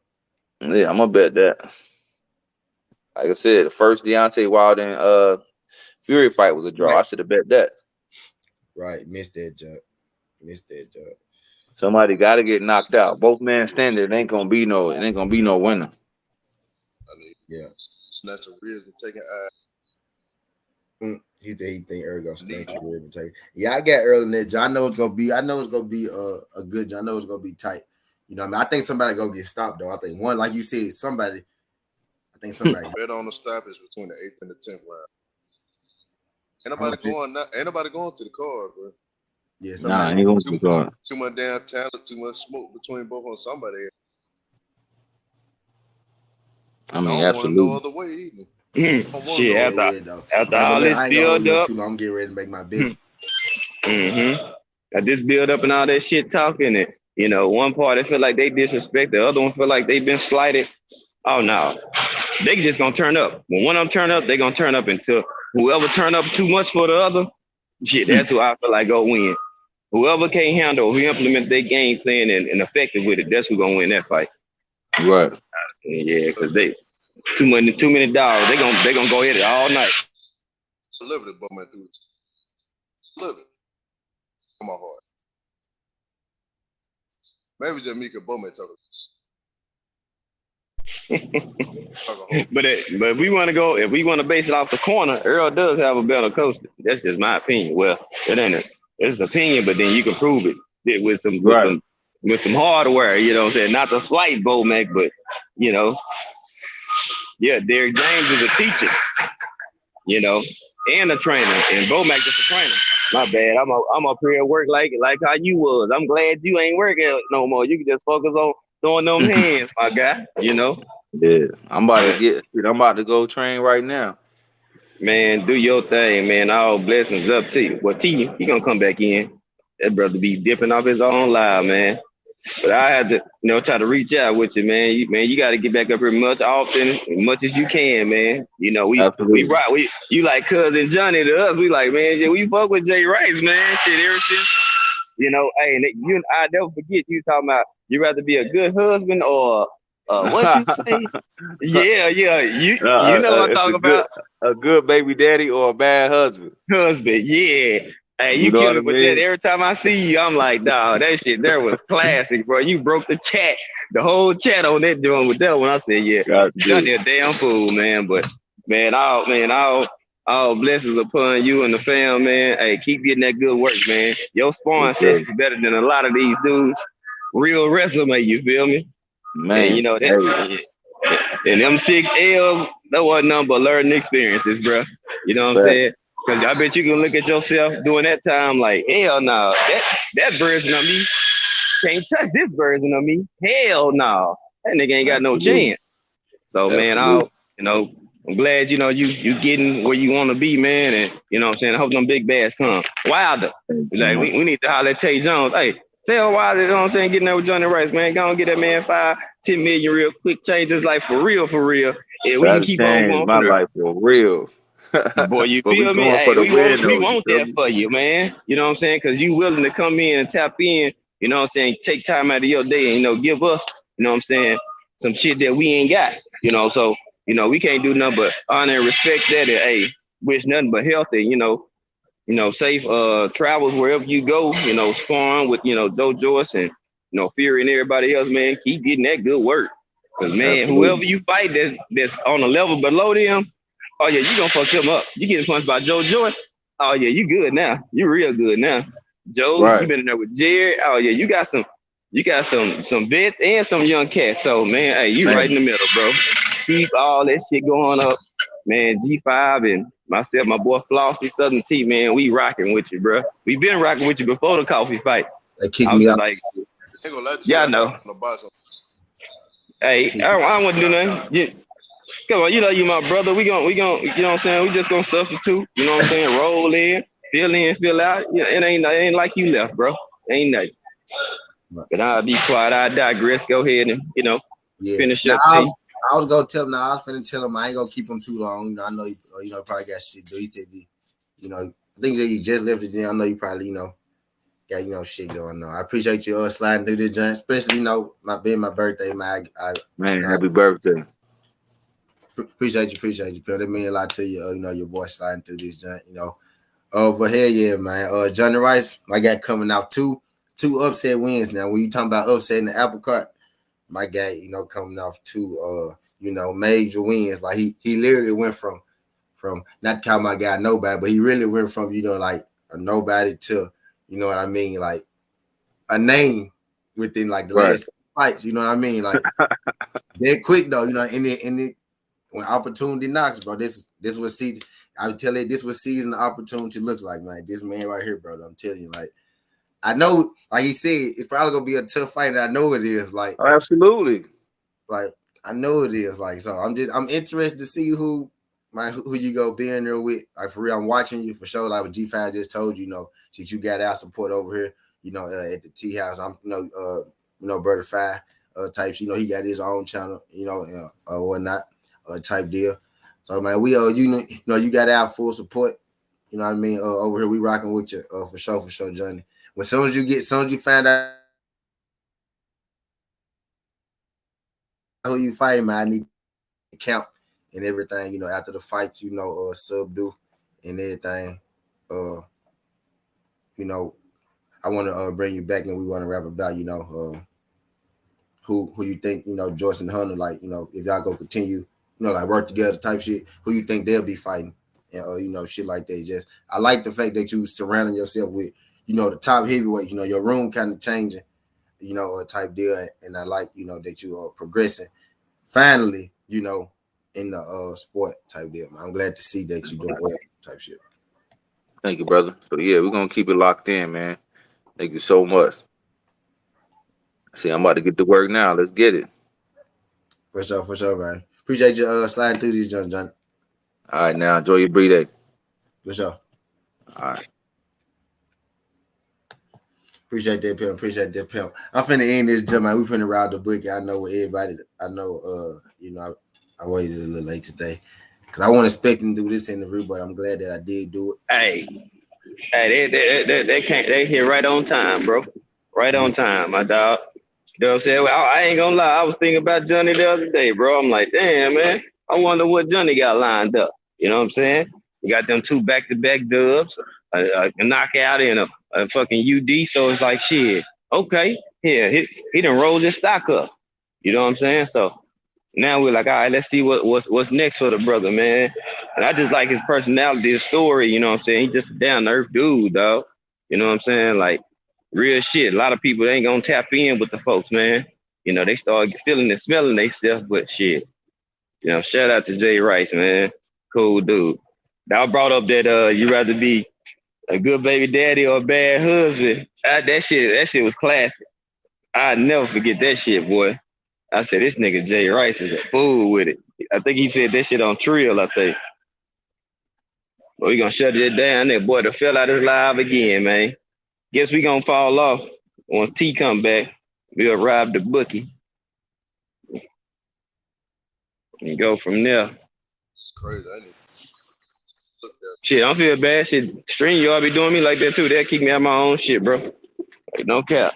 Yeah, I'm gonna bet that. Like I said, the first Deontay Wilder and Fury fight was a draw. Right. I should have bet that. Right, missed that job. Somebody got to get knocked out. Both men standing. It ain't gonna be no winner. Yeah, snatch a rib and take an eye. He said he think Earl gonna snatch a rib and take it. Yeah, I got Earl in that job. I know it's gonna be a good job. I know it's gonna be tight. I think somebody gonna get stopped though. I think one, like you said, somebody. Bet on the stoppage between the 8th and the 10th round. Ain't nobody going to the card, bro. Yeah, ain't going to the card. Too much damn talent, too much smoke between both on somebody. I mean, absolutely. No other way either. Shit, after all this build up, I'm getting ready to make my bet. At this build up and all that shit talking, it. One party feel like they disrespect, the other one feel like they've been slighted. Oh no, they just gonna turn up. When one of them turn up, they gonna turn up until whoever turn up too much for the other. Shit, that's who I feel like go win. Whoever can't handle, who implement their game plan and effective with it, that's who gonna win that fight. Right. Yeah, because they too many dogs. They gonna go hit it all night. Live it, Bowman through it. Live it. Come on, hard. Maybe just Mika Bowman talking. But if we want to base it off the corner, Earl does have a better coach. That's just my opinion. Well, it's an opinion, but then you can prove it with some hardware. You know what I'm saying? Not the slight Bomac, but Derrick James is a teacher, and a trainer, and Bomac is a trainer. My bad. I'm up here at work like how you was. I'm glad you ain't working no more. You can just focus on throwing them hands, my guy. Yeah, I'm about to go train right now. Man, do your thing, man. All blessings up to you. Well, T, he gonna come back in. That brother be dipping off his own live, man. But I had to, try to reach out with you, man. You got to get back up here much as you can, man. We rock. You like cousin Jonnie to us. We like, man, yeah, we fuck with Jay Rice, man. Shit, everything. Hey, and I never forget you talking about you rather be a good husband or What you say? Yeah. You know what I'm talking about. A good baby daddy or a bad husband. Husband, yeah. Hey, you kill me with that. Every time I see you, I'm like, dog, that shit there was classic, bro. You broke the chat, the whole chat on that joint with that one. I said, yeah, Johnny a damn fool, man. But all blessings upon you and the fam, man. Hey, keep getting that good work, man. Your sparring session is better than a lot of these dudes. Real resume, you feel me? Man, and you know that. And them 6 L's, that wasn't nothing but learning experiences, bro. You know what I'm saying? Because I bet you can look at yourself doing that time like, hell no, that version of me can't touch this version of me. Hell no, that nigga ain't got no chance. So man, I'm glad you getting where you want to be, man. And you know what I'm saying, I hope them big bass come. Wilder, like we need to holler at Tay Jones. Hey, tell Wilder, you know what I'm saying, getting there with Jonnie Rice, man. Go and get that man 5-10 million real quick. Change his life for real. Yeah, we can keep on going. My life for real. Boy, you feel me? Hey, we want that for you, man. You know what I'm saying? Because you willing to come in and tap in, you know what I'm saying? Take time out of your day and, give us, you know what I'm saying, some shit that we ain't got, So, we can't do nothing but honor and respect that. And, hey, wish nothing but health and, safe travels wherever you go, sparring with, Joe Joyce and, Fury and everybody else, man. Keep getting that good work. Because, man, whoever you fight that's on a level below them, oh yeah, you gonna fuck him up. You getting punched by Joe Joyce? Oh yeah, you good now. You real good now. Joe, you been in there with Jared. Oh yeah, you got some vets and some young cats. So man, hey, you right in the middle, bro. Keep all that shit going up, man. G5 and myself, my boy Flossie, Southern T, man, we rocking with you, bro. We been rocking with you before the coffee fight. They kicked me out. Like, yeah, I know. Hey, I don't want to do nothing. Come on, you my brother. We gon', you know what I'm saying? We just gonna substitute, you know what I'm saying? Roll in, fill out. Yeah, it ain't like you left, bro. Ain't nothing. But I'll be quiet. I digress. Go ahead and finish up. I was gonna tell him. I was finna tell him I ain't gonna keep him too long. I know he probably got shit to do. He said I think that he just left it. Then I know you probably got shit going on. I appreciate you sliding through this joint, especially being my birthday, man. Happy birthday. Appreciate you, Phil. That mean a lot to you. Your boy sliding through this joint. But hell yeah, man. Jonnie Rice, my guy coming out two upset wins now. When you talking about upsetting the apple cart, my guy, coming off two major wins. Like he literally went from not to call my guy nobody, but he really went from like a nobody to what I mean, like a name within like the last fights. You know what I mean, like they're quick though. In it. When opportunity knocks, bro, this was season. I would tell you this was season opportunity looks like, man. This man right here, bro. I'm telling you, like, I know, like he said, it's probably gonna be a tough fight. And I know it is, like, absolutely, like I know it is, like. So I'm interested to see who you go be in there with. Like for real, I'm watching you for sure. Like what G5 just told you, since you got our support over here, at the Tea House. I'm, Brother Five types. He got his own channel, whatnot. Type deal. So man, we you got our full support. You know what I mean? Over here we rocking with you for sure, Johnny. As soon as you find out who you fighting, man, I need to count and everything. After the fights, subdue and everything. I want to bring you back and we want to rap about who you think Joyce and Hunter, like if y'all go continue. Like work together type shit. Who you think they'll be fighting, and shit like that. Just I like the fact that you surrounding yourself with, the top heavyweight. Your room kind of changing, type deal. And I like, that you are progressing. Finally, in the sport type deal. Man. I'm glad to see that you doing well type shit. Thank you, brother. So yeah, we're gonna keep it locked in, man. Thank you so much. See, I'm about to get to work now. Let's get it. For sure, man. Appreciate you sliding through these, John. All right, now enjoy your birthday. For sure. All right. Appreciate that, pimp. I'm finna end this, John, man. We finna ride the book. I know with everybody. I know, I waited a little late today because I wasn't expecting to do this interview, but I'm glad that I did do it. Hey, they here right on time, bro. Right on time, my dog. You know what I'm saying? Well, I ain't gonna lie. I was thinking about Johnny the other day, bro. I'm like, damn, man. I wonder what Johnny got lined up. You know what I'm saying? He got them 2 back-to-back dubs, a knockout and a fucking UD. So it's like, shit. Okay, yeah, he done rolled his stock up. You know what I'm saying? So now we're like, all right, let's see what's next for the brother, man. And I just like his personality, his story. You know what I'm saying? He just a down-to-earth dude, dog. You know what I'm saying? Like, real shit. A lot of people ain't gonna tap in with the folks, man. You know, they start feeling and smelling themselves, but shit. You know, shout out to Jay Rice, man. Cool dude. I brought up that you rather be a good baby daddy or a bad husband. That shit was classic. I'd never forget that shit, boy. I said, this nigga Jay Rice is a fool with it. I think he said that shit on Trill, I think. But we gonna shut it down. That boy the fell out his live again, man. Guess we gonna fall off. Once T come back, we'll rob the bookie. And go from there. It's crazy. I didn't just look at shit, I don't feel bad. Shit, Stream, y'all be doing me like that too. That keep me out my own shit, bro. Like, no cap.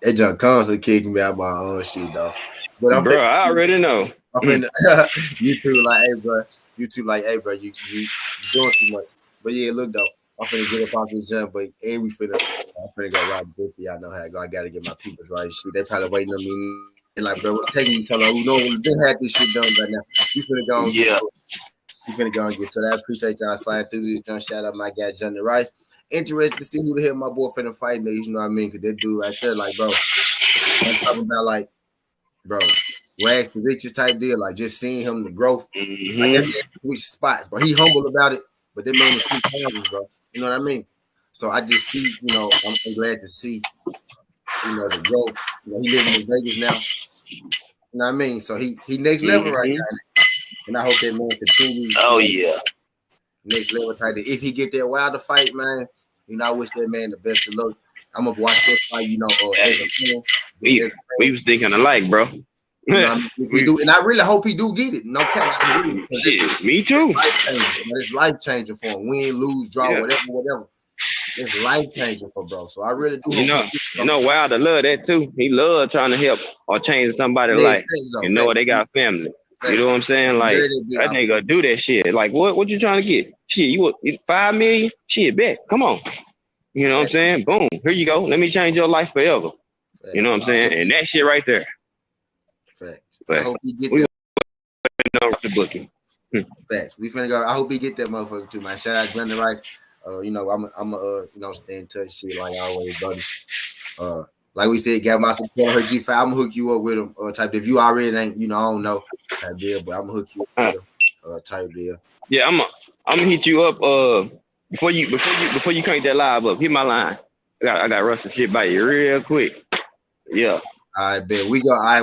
That junk constantly kicking me out my own shit, though. But I'm bro, I already know. I'm finna, YouTube like, hey, bro. YouTube like, hey, bro, you doing too much. But yeah, look though, I'm finna get up off this jump, but hey, I'm finna go rob the book. Y'all know how I go. I gotta get my peoples right. Shit, they probably waiting on me. And like, bro, what's taking you so long? We know we been had this shit done by now. We finna go and get to it. We finna go and get to that. I appreciate y'all sliding through this jump. Shout out my guy Jonnie Rice. Interested to see who the hell my boy finna fight me. You know what I mean? Cause that dude right there, like, bro, I'm talking about like, bro, rags to riches type deal. Like just seeing him, the growth, like that man switch spots, bro. He humble about it, but that man is switch houses, bro. You know what I mean? So I just see, you know, I'm glad to see, you know, the growth. You know, he living in Vegas now. You know what I mean? So he next level right now. And I hope that man continues. Oh yeah. Next level type. If he get that Wilder fight, man, you know, I wish that man the best of luck. I'm gonna watch that fight, you know, as a fan. We was thinking alike, bro. You know, I mean, if he do, and I really hope he do get it. No cap, shit, me too. It's life changing for him. Win, lose, draw, whatever. It's life changing for bro. So I really do. You know, Wilder love that too. He love trying to help or change somebody's life. You know, they got family. You know what I'm saying? Like that nigga do that shit. Like what you trying to get? Shit, you 5 million? Shit, bet. Come on. You know what I'm saying? Boom. Here you go. Let me change your life forever. You know what I'm saying? And that shit right there. Facts. I hope he get that. The booking. Facts. We finna go. I hope he get that motherfucker too, man. Shout out Jonnie Rice. You know, I'm you know, stay in touch, shit like always, buddy. Like we said, got my support. Her G5. I'm gonna hook you up with him. Type. If you already ain't, you know, I don't know type deal, but I'm gonna hook you up with him. Type deal. Yeah, I'm gonna hit you up. Before you crank that live up, hit my line. I got rust some shit by you real quick. Yeah. I bet we go. I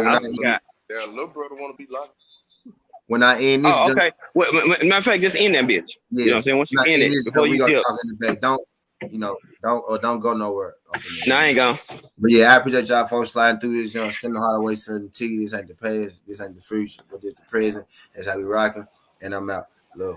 yeah, little brother want to be live. When I end this, okay. Well, matter of fact, just end that bitch. Yeah. You know what I'm saying? Once you end it, before you dip. Talk in the back. Don't go nowhere. No, I ain't gone. But yeah, I appreciate y'all folks sliding through this. Skin the Hardaway Southern T. This ain't the past. This ain't the future. But this the present. That's how we rocking. And I'm out. Love.